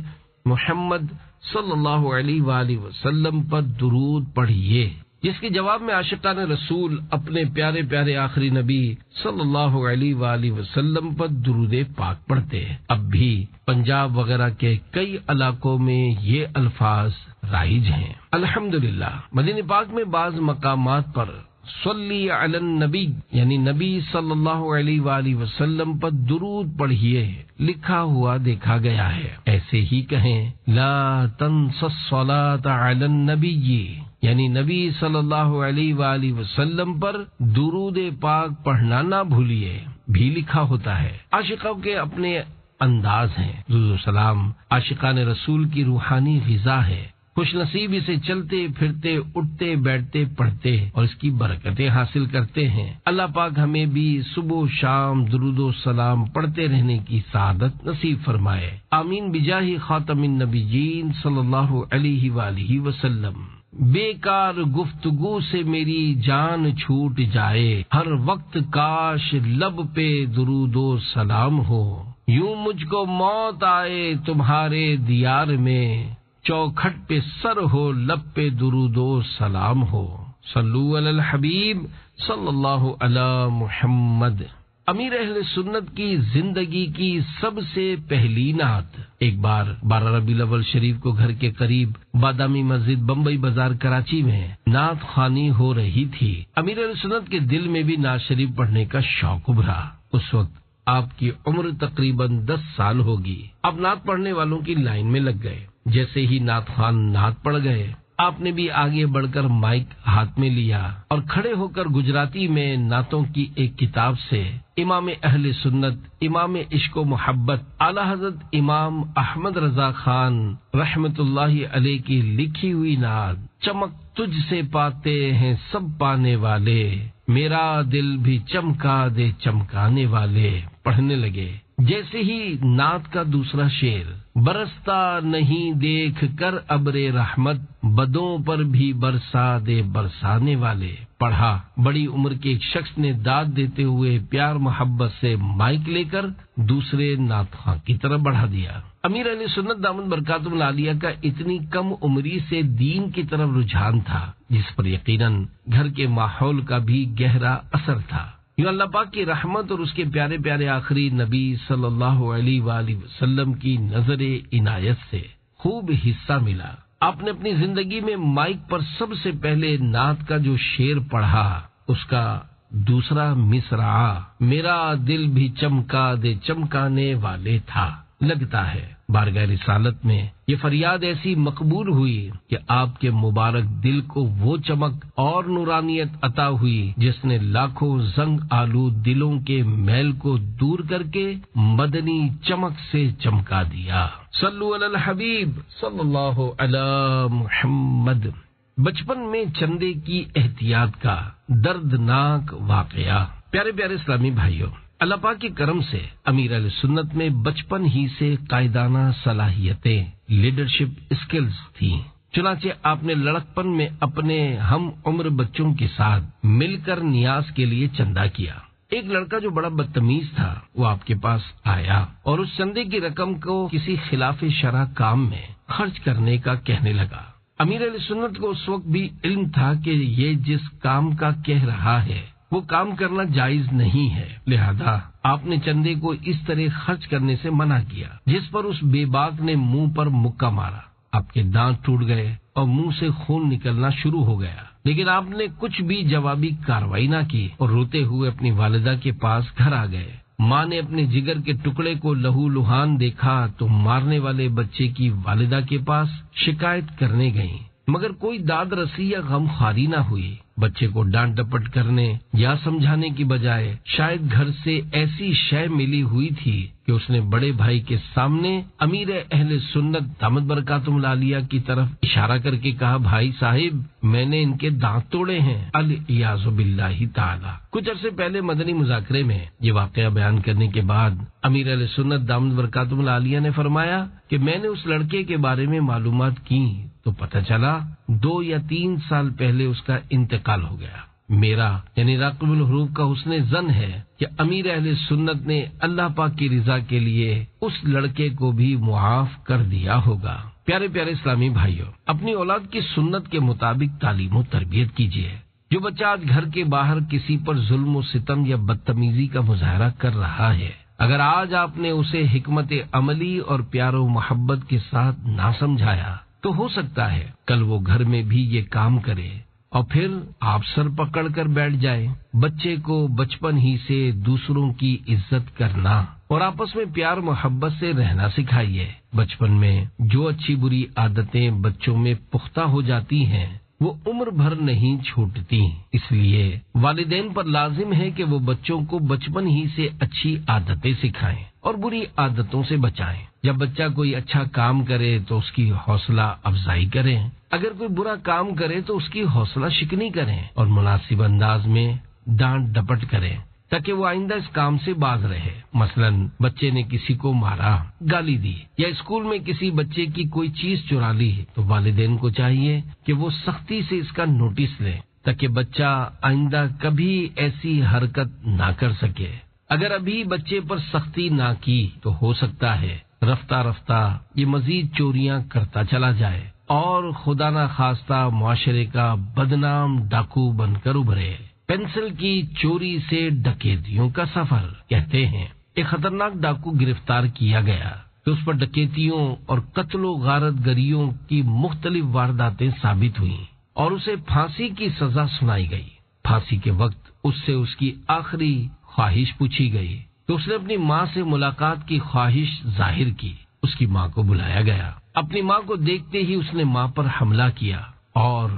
محمد صلی اللہ علیہ وآلہ وسلم پر درود پڑھیے، جس کے جواب میں عاشقان رسول اپنے پیارے پیارے آخری نبی صلی اللہ علیہ وآلہ وسلم پر درود پاک پڑھتے ہیں۔ اب بھی پنجاب وغیرہ کے کئی علاقوں میں یہ الفاظ رائج ہیں۔ الحمدللہ مدینہ پاک میں بعض مقامات پر صلی علی النبی یعنی نبی صلی اللہ علیہ وآلہ وسلم پر درود پڑھیے لکھا ہوا دیکھا گیا ہے۔ ایسے ہی کہیں لا تنس الصلاۃ علی النبی، یعنی نبی صلی اللہ علیہ وآلہ وسلم پر درود پاک پڑھنا نہ بھولیے بھی لکھا ہوتا ہے۔ عاشقوں کے اپنے انداز ہیں۔ درود و سلام عاشقان رسول کی روحانی غذا ہے۔ خوش نصیب اسے چلتے پھرتے اٹھتے بیٹھتے پڑھتے اور اس کی برکتیں حاصل کرتے ہیں۔ اللہ پاک ہمیں بھی صبح و شام درود و سلام پڑھتے رہنے کی سعادت نصیب فرمائے، آمین بجاہ خاتم النبیین صلی اللہ علیہ وآلہ وسلم۔ بیکار گفتگو سے میری جان چھوٹ جائے، ہر وقت کاش لب پہ درود و سلام ہو، یوں مجھ کو موت آئے تمہارے دیار میں، چوکھٹ پہ سر ہو لب پہ درود و سلام ہو، صلو علی الحبیب صلی اللہ علی محمد۔ امیر اہل سنت کی زندگی کی سب سے پہلی نعت ایک بار 12 ربیع الاول شریف کو گھر کے قریب بادامی مسجد بمبئی بازار کراچی میں نعت خوانی ہو رہی تھی۔ امیر اہل سنت کے دل میں بھی نعت شریف پڑھنے کا شوق ابھرا۔ اس وقت آپ کی عمر تقریباً 10 سال ہوگی۔ آپ نعت پڑھنے والوں کی لائن میں لگ گئے۔ جیسے ہی نعت خوان نعت پڑھ گئے، آپ نے بھی آگے بڑھ کر مائک ہاتھ میں لیا اور کھڑے ہو کر گجراتی میں نعتوں کی ایک کتاب سے امام اہل سنت، امام عشق و محبت، اعلی حضرت امام احمد رضا خان رحمت اللہ علیہ کی لکھی ہوئی نعت چمک تجھ سے پاتے ہیں سب پانے والے، میرا دل بھی چمکا دے چمکانے والے پڑھنے لگے۔ جیسے ہی نعت کا دوسرا شعر برستا نہیں دیکھ کر ابر رحمت، بدوں پر بھی برسا دے برسانے والے پڑھا، بڑی عمر کے ایک شخص نے داد دیتے ہوئے پیار محبت سے مائک لے کر دوسرے نعت خواں کی طرف بڑھا دیا۔ امیر علیہ سنت دامت برکاتہ العالیہ کا اتنی کم عمری سے دین کی طرف رجحان تھا، جس پر یقیناً گھر کے ماحول کا بھی گہرا اثر تھا۔ یوں اللہ پاک کی رحمت اور اس کے پیارے پیارے آخری نبی صلی اللہ علیہ وآلہ وسلم کی نظر عنایت سے خوب حصہ ملا۔ آپ نے اپنی زندگی میں مائک پر سب سے پہلے نعت کا جو شعر پڑھا، اس کا دوسرا مصرع میرا دل بھی چمکا دے چمکانے والے تھا۔ لگتا ہے بارگاہ رسالت میں یہ فریاد ایسی مقبول ہوئی کہ آپ کے مبارک دل کو وہ چمک اور نورانیت عطا ہوئی جس نے لاکھوں زنگ آلود دلوں کے میل کو دور کر کے مدنی چمک سے چمکا دیا۔ صلو علی الحبیب صلی اللہ علی محمد۔ بچپن میں چندے کی احتیاط کا دردناک واقعہ۔ پیارے پیارے اسلامی بھائیوں، اللہ پاک کے کرم سے امیر اہل سنت میں بچپن ہی سے قائدانہ صلاحیتیں، لیڈرشپ اسکلز تھیں۔ چنانچہ آپ نے لڑکپن میں اپنے ہم عمر بچوں کے ساتھ مل کر نیاز کے لیے چندہ کیا۔ ایک لڑکا جو بڑا بدتمیز تھا وہ آپ کے پاس آیا اور اس چندے کی رقم کو کسی خلاف شرع کام میں خرچ کرنے کا کہنے لگا۔ امیر اہل سنت کو اس وقت بھی علم تھا کہ یہ جس کام کا کہہ رہا ہے وہ کام کرنا جائز نہیں ہے، لہذا آپ نے چندے کو اس طرح خرچ کرنے سے منع کیا، جس پر اس بے باک نے منہ پر مکہ مارا۔ آپ کے دانت ٹوٹ گئے اور منہ سے خون نکلنا شروع ہو گیا، لیکن آپ نے کچھ بھی جوابی کارروائی نہ کی اور روتے ہوئے اپنی والدہ کے پاس گھر آ گئے۔ ماں نے اپنے جگر کے ٹکڑے کو لہو لہان دیکھا تو مارنے والے بچے کی والدہ کے پاس شکایت کرنے گئیں، مگر کوئی داد رسی یا غم خواری نہ ہوئی۔ بچے کو ڈانٹ ڈپٹ کرنے یا سمجھانے کی بجائے شاید گھر سے ایسی شے ملی ہوئی تھی کہ اس نے بڑے بھائی کے سامنے امیر اہل سنت دامت برکاتہم العالیہ کی طرف اشارہ کر کے کہا، بھائی صاحب میں نے ان کے دانت توڑے ہیں، الیاذ باللہ تعالی۔ کچھ عرصے پہلے مدنی مذاکرے میں یہ واقعہ بیان کرنے کے بعد امیر اہل سنت دامت برکاتہم العالیہ نے فرمایا کہ میں نے اس لڑکے کے بارے میں معلومات کی تو پتہ چلا 2 یا 3 سال پہلے اس کا انتقال ہو گیا۔ میرا یعنی راقب الحروف کا حسن ظن ہے کہ امیر اہل سنت نے اللہ پاک کی رضا کے لیے اس لڑکے کو بھی معاف کر دیا ہوگا۔ پیارے پیارے اسلامی بھائیوں، اپنی اولاد کی سنت کے مطابق تعلیم و تربیت کیجیے۔ جو بچہ آج گھر کے باہر کسی پر ظلم و ستم یا بدتمیزی کا مظاہرہ کر رہا ہے، اگر آج آپ نے اسے حکمت عملی اور پیار و محبت کے ساتھ نہ سمجھایا تو ہو سکتا ہے کل وہ گھر میں بھی یہ کام کرے اور پھر آپ سر پکڑ کر بیٹھ جائیں۔ بچے کو بچپن ہی سے دوسروں کی عزت کرنا اور آپس میں پیار محبت سے رہنا سکھائیے۔ بچپن میں جو اچھی بری عادتیں بچوں میں پختہ ہو جاتی ہیں وہ عمر بھر نہیں چھوٹتی، اس لیے والدین پر لازم ہے کہ وہ بچوں کو بچپن ہی سے اچھی عادتیں سکھائیں اور بری عادتوں سے بچائیں۔ جب بچہ کوئی اچھا کام کرے تو اس کی حوصلہ افزائی کریں، اگر کوئی برا کام کرے تو اس کی حوصلہ شکنی کریں اور مناسب انداز میں ڈانٹ ڈپٹ کریں تاکہ وہ آئندہ اس کام سے باز رہے۔ مثلا بچے نے کسی کو مارا، گالی دی یا اسکول میں کسی بچے کی کوئی چیز چرا لی تو والدین کو چاہیے کہ وہ سختی سے اس کا نوٹس لیں تاکہ بچہ آئندہ کبھی ایسی حرکت نہ کر سکے۔ اگر ابھی بچے پر سختی نہ کی تو ہو سکتا ہے رفتہ رفتہ یہ مزید چوریاں کرتا چلا جائے اور خدا نہ خواستہ معاشرے کا بدنام ڈاکو بن کر ابھرے۔ پینسل کی چوری سے ڈکیتیوں کا سفر کہتے ہیں ایک خطرناک ڈاکو گرفتار کیا گیا تو اس پر ڈکیتیوں اور قتل و غارت گریوں کی مختلف وارداتیں ثابت ہوئیں اور اسے پھانسی کی سزا سنائی گئی۔ پھانسی کے وقت اس سے اس کی آخری خواہش پوچھی گئی تو اس نے اپنی ماں سے ملاقات کی خواہش ظاہر کی۔ اس کی ماں کو بلایا گیا، اپنی ماں کو دیکھتے ہی اس نے ماں پر حملہ کیا اور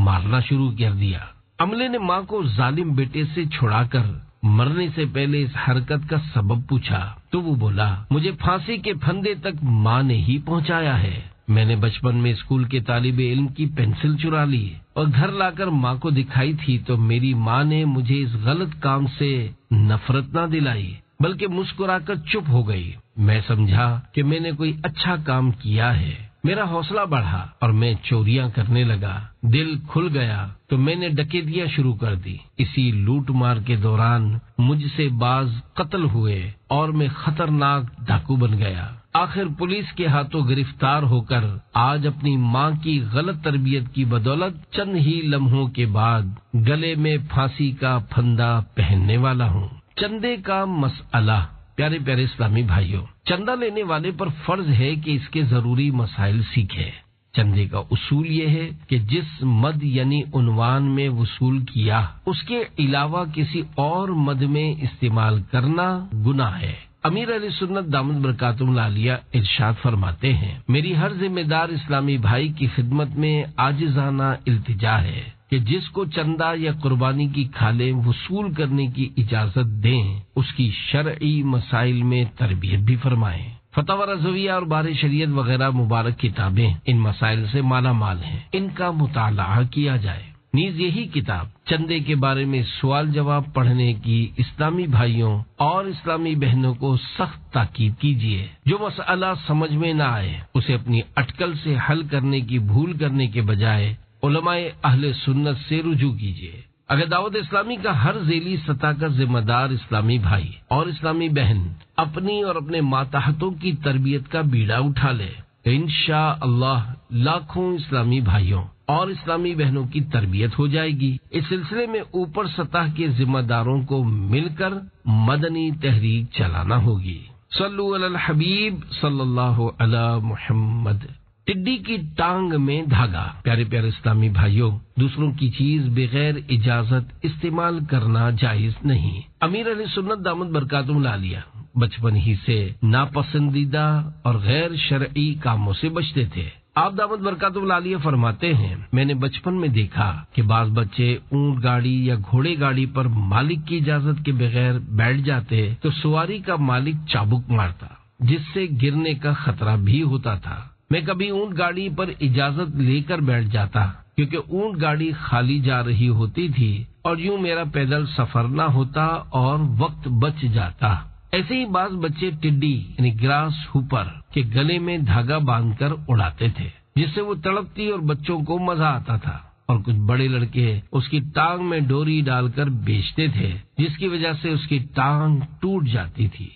مارنا شروع کر دیا۔ عملے نے ماں کو ظالم بیٹے سے چھڑا کر مرنے سے پہلے اس حرکت کا سبب پوچھا تو وہ بولا، مجھے پھانسی کے پھندے تک ماں نے ہی پہنچایا ہے۔ میں نے بچپن میں اسکول کے طالب علم کی پینسل چرا لی اور گھر لا کر ماں کو دکھائی تھی تو میری ماں نے مجھے اس غلط کام سے نفرت نہ دلائی بلکہ مسکرا کر چپ ہو گئی۔ میں سمجھا کہ میں نے کوئی اچھا کام کیا ہے، میرا حوصلہ بڑھا اور میں چوریاں کرنے لگا۔ دل کھل گیا تو میں نے ڈکیتیاں شروع کر دی۔ اسی لوٹ مار کے دوران مجھ سے بعض قتل ہوئے اور میں خطرناک ڈاکو بن گیا۔ آخر پولیس کے ہاتھوں گرفتار ہو کر آج اپنی ماں کی غلط تربیت کی بدولت چند ہی لمحوں کے بعد گلے میں پھانسی کا پھندا پہننے والا ہوں۔ چندے کا مسئلہ۔ پیارے پیارے اسلامی بھائیوں، چندہ لینے والے پر فرض ہے کہ اس کے ضروری مسائل سیکھے۔ چندے کا اصول یہ ہے کہ جس مد یعنی عنوان میں وصول کیا اس کے علاوہ کسی اور مد میں استعمال کرنا گناہ ہے۔ امیر علیہ سنت دامت برکاتہم العالیہ ارشاد فرماتے ہیں، میری ہر ذمہ دار اسلامی بھائی کی خدمت میں عاجزانہ التجا ہے کہ جس کو چندہ یا قربانی کی کھالیں وصول کرنے کی اجازت دیں، اس کی شرعی مسائل میں تربیت بھی فرمائیں۔ فتاوی رضویہ اور بار شریعت وغیرہ مبارک کتابیں ان مسائل سے مالا مال ہیں، ان کا مطالعہ کیا جائے۔ نیز یہی کتاب چندے کے بارے میں سوال جواب پڑھنے کی اسلامی بھائیوں اور اسلامی بہنوں کو سخت تاکید کیجیے۔ جو مسئلہ سمجھ میں نہ آئے اسے اپنی اٹکل سے حل کرنے کی بھول کرنے کے بجائے علماء اہل سنت سے رجوع کیجیے۔ اگر دعوت اسلامی کا ہر ذیلی سطح کا ذمہ دار اسلامی بھائی اور اسلامی بہن اپنی اور اپنے ماتحتوں کی تربیت کا بیڑا اٹھا لے تو انشاءاللہ لاکھوں اسلامی بھائیوں اور اسلامی بہنوں کی تربیت ہو جائے گی۔ اس سلسلے میں اوپر سطح کے ذمہ داروں کو مل کر مدنی تحریک چلانا ہوگی۔ صلو علی الحبیب صلی اللہ علی محمد۔ ٹڈی کی ٹانگ میں دھاگا۔ پیارے پیارے اسلامی بھائیوں، دوسروں کی چیز بغیر اجازت استعمال کرنا جائز نہیں۔ امیر علیہ سنت دامت برکاتہم العالیہ بچپن ہی سے ناپسندیدہ اور غیر شرعی کاموں سے بچتے تھے۔ آپ دامت برکاتہم العالیہ فرماتے ہیں، میں نے بچپن میں دیکھا کہ بعض بچے اونٹ گاڑی یا گھوڑے گاڑی پر مالک کی اجازت کے بغیر بیٹھ جاتے تو سواری کا مالک چابک مارتا، جس سے گرنے کا خطرہ بھی ہوتا تھا۔ میں کبھی اونٹ گاڑی پر اجازت لے کر بیٹھ جاتا کیونکہ اونٹ گاڑی خالی جا رہی ہوتی تھی اور یوں میرا پیدل سفر نہ ہوتا اور وقت بچ جاتا۔ ایسے ہی بعض بچے ٹڈی یعنی گراس ہوپر کے گلے میں دھاگا باندھ کر اڑاتے تھے، جس سے وہ تڑپتی اور بچوں کو مزہ آتا تھا، اور کچھ بڑے لڑکے اس کی ٹانگ میں ڈوری ڈال کر بیچتے تھے، جس کی وجہ سے اس کی ٹانگ ٹوٹ جاتی تھی۔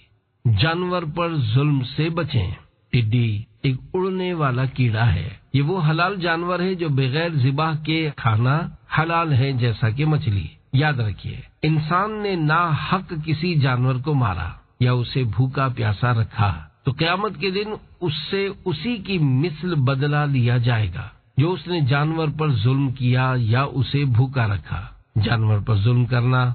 جانور پر ظلم سے بچیں۔ ٹڈی ایک اڑنے والا کیڑا ہے۔ یہ وہ حلال جانور ہے جو بغیر ذبح کے کھانا حلال ہے، جیسا کہ مچھلی۔ یاد رکھیے، انسان نے ناحق کسی جانور کو مارا یا اسے بھوکا پیاسا رکھا تو قیامت کے دن اس سے اسی کی مثل بدلہ لیا جائے گا جو اس نے جانور پر ظلم کیا یا اسے بھوکا رکھا۔ جانور پر ظلم کرنا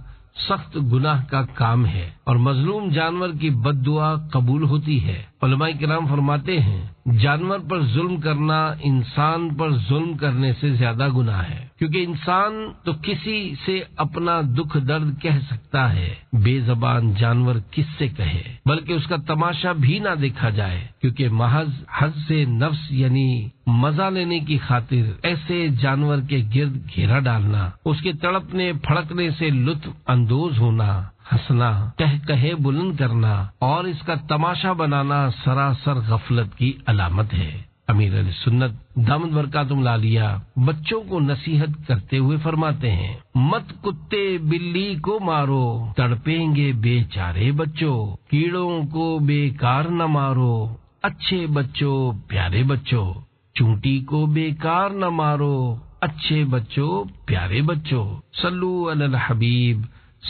سخت گناہ کا کام ہے اور مظلوم جانور کی بد دعا قبول ہوتی ہے۔ علماء کرام فرماتے ہیں، جانور پر ظلم کرنا انسان پر ظلم کرنے سے زیادہ گناہ ہے، کیونکہ انسان تو کسی سے اپنا دکھ درد کہہ سکتا ہے، بے زبان جانور کس سے کہے، بلکہ اس کا تماشا بھی نہ دیکھا جائے، کیونکہ محض حد سے نفس یعنی مزہ لینے کی خاطر ایسے جانور کے گرد گھیرا ڈالنا، اس کے تڑپنے پھڑکنے سے لطف اندوز ہونا، ہنسنا، کہے بلند کرنا اور اس کا تماشا بنانا سراسر غفلت کی علامت ہے۔ امیر علیہ سنت دامت برکاتہم العالیہ بچوں کو نصیحت کرتے ہوئے فرماتے ہیں، مت کتے بلی کو مارو، تڑپیں گے بے چارے بچوں، کیڑوں کو بیکار نہ مارو، اچھے بچوں پیارے بچوں، چونٹی کو بیکار نہ مارو، اچھے بچوں پیارے بچوں۔ صلو علی الحبیب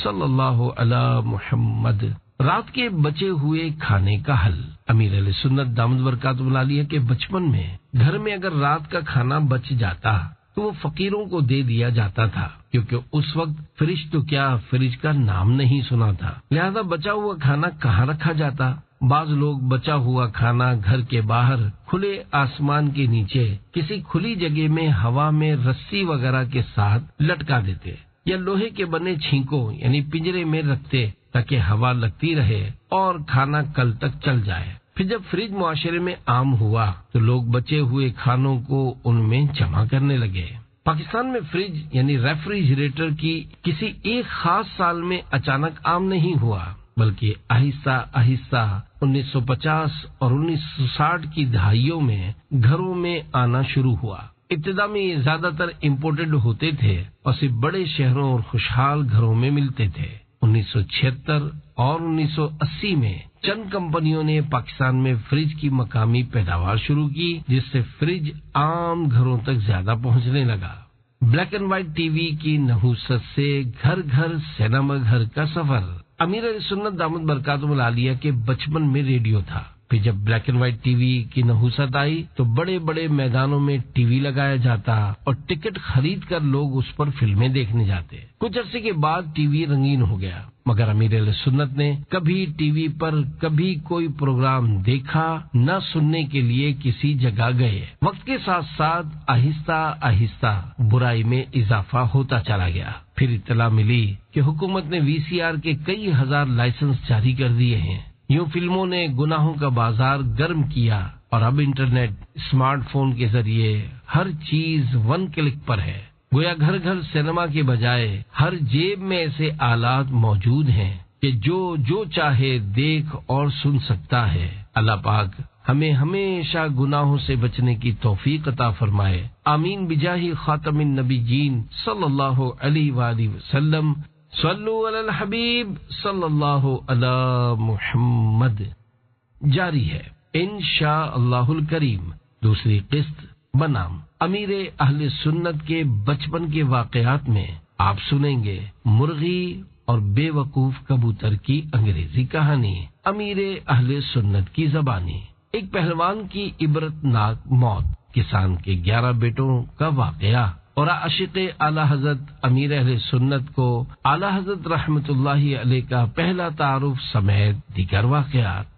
صلی اللہ علی محمد۔ رات کے بچے ہوئے کھانے کا حل۔ امیر علیہ سنت دامت برکاتہم العالیہ کے بچپن میں گھر میں اگر رات کا کھانا بچ جاتا تو وہ فقیروں کو دے دیا جاتا تھا، کیونکہ اس وقت فریج تو کیا، فریج کا نام نہیں سنا تھا، لہذا بچا ہوا کھانا کہاں رکھا جاتا۔ بعض لوگ بچا ہوا کھانا گھر کے باہر کھلے آسمان کے نیچے کسی کھلی جگہ میں ہوا میں رسی وغیرہ کے ساتھ لٹکا دیتے یا لوہے کے بنے چھینکوں یعنی پنجرے میں رکھتے تاکہ ہوا لگتی رہے اور کھانا کل تک چل جائے۔ پھر جب فریج معاشرے میں عام ہوا تو لوگ بچے ہوئے کھانوں کو ان میں جمع کرنے لگے۔ پاکستان میں فریج یعنی ریفریجریٹر کی کسی ایک خاص سال میں اچانک عام نہیں ہوا، بلکہ آہستہ آہستہ 1950 اور 1960 کی دہائیوں میں گھروں میں آنا شروع ہوا۔ ابتدا میں یہ زیادہ تر امپورٹڈ ہوتے تھے اور صرف بڑے شہروں اور خوشحال گھروں میں ملتے تھے۔ 1976 اور 1980 میں چند کمپنیوں نے پاکستان میں فریج کی مقامی پیداوار شروع کی، جس سے فریج عام گھروں تک زیادہ پہنچنے لگا۔ Black and white T V کی نحوست سے گھر گھر سینما گھر کا سفر۔ امیر علیہ سنت دامت برکاتہم العالیہ کے بچپن میں ریڈیو تھا، پھر جب black and white T V کی نحوست آئی تو بڑے بڑے میدانوں میں ٹی وی لگایا جاتا اور ٹکٹ خرید کر لوگ اس پر فلمیں دیکھنے جاتے۔ کچھ عرصے کے بعد ٹی وی رنگین ہو گیا، مگر امیر علیہ سنت نے کبھی ٹی وی پر کبھی کوئی پروگرام دیکھا نہ سننے کے لیے کسی جگہ گئے۔ وقت کے ساتھ ساتھ آہستہ آہستہ برائی میں اضافہ ہوتا چلا گیا۔ پھر اطلاع ملی کہ حکومت نے وی سی آر کے کئی ہزار لائسنس جاری کر دیے ہیں۔ یوں فلموں نے گناہوں کا بازار گرم کیا اور اب انٹرنیٹ، اسمارٹ فون کے ذریعے ہر چیز ون کلک پر ہے۔ گویا گھر گھر سینما کے بجائے ہر جیب میں ایسے آلات موجود ہیں کہ جو چاہے دیکھ اور سن سکتا ہے۔ اللہ پاک ہمیں ہمیشہ گناہوں سے بچنے کی توفیق عطا فرمائے، آمین بجاہ خاتم النبیین صلی اللہ علیہ وآلہ وسلم۔ صلو علی الحبیب صلی اللہ علی محمد۔ جاری ہے انشاء اللہ الکریم دوسری قسط بنام امیر اہل سنت کے بچپن کے واقعات میں آپ سنیں گے مرغی اور بے وقوف کبوتر کی انگریزی کہانی، امیر اہل سنت کی زبانی، ایک پہلوان کی عبرت ناک موت، کسان کے 11 بیٹوں کا واقعہ، اور عاشق اعلی حضرت امیر اہل سنت کو اعلی حضرت رحمت اللہ علیہ کا پہلا تعارف سمیت دیگر واقعات۔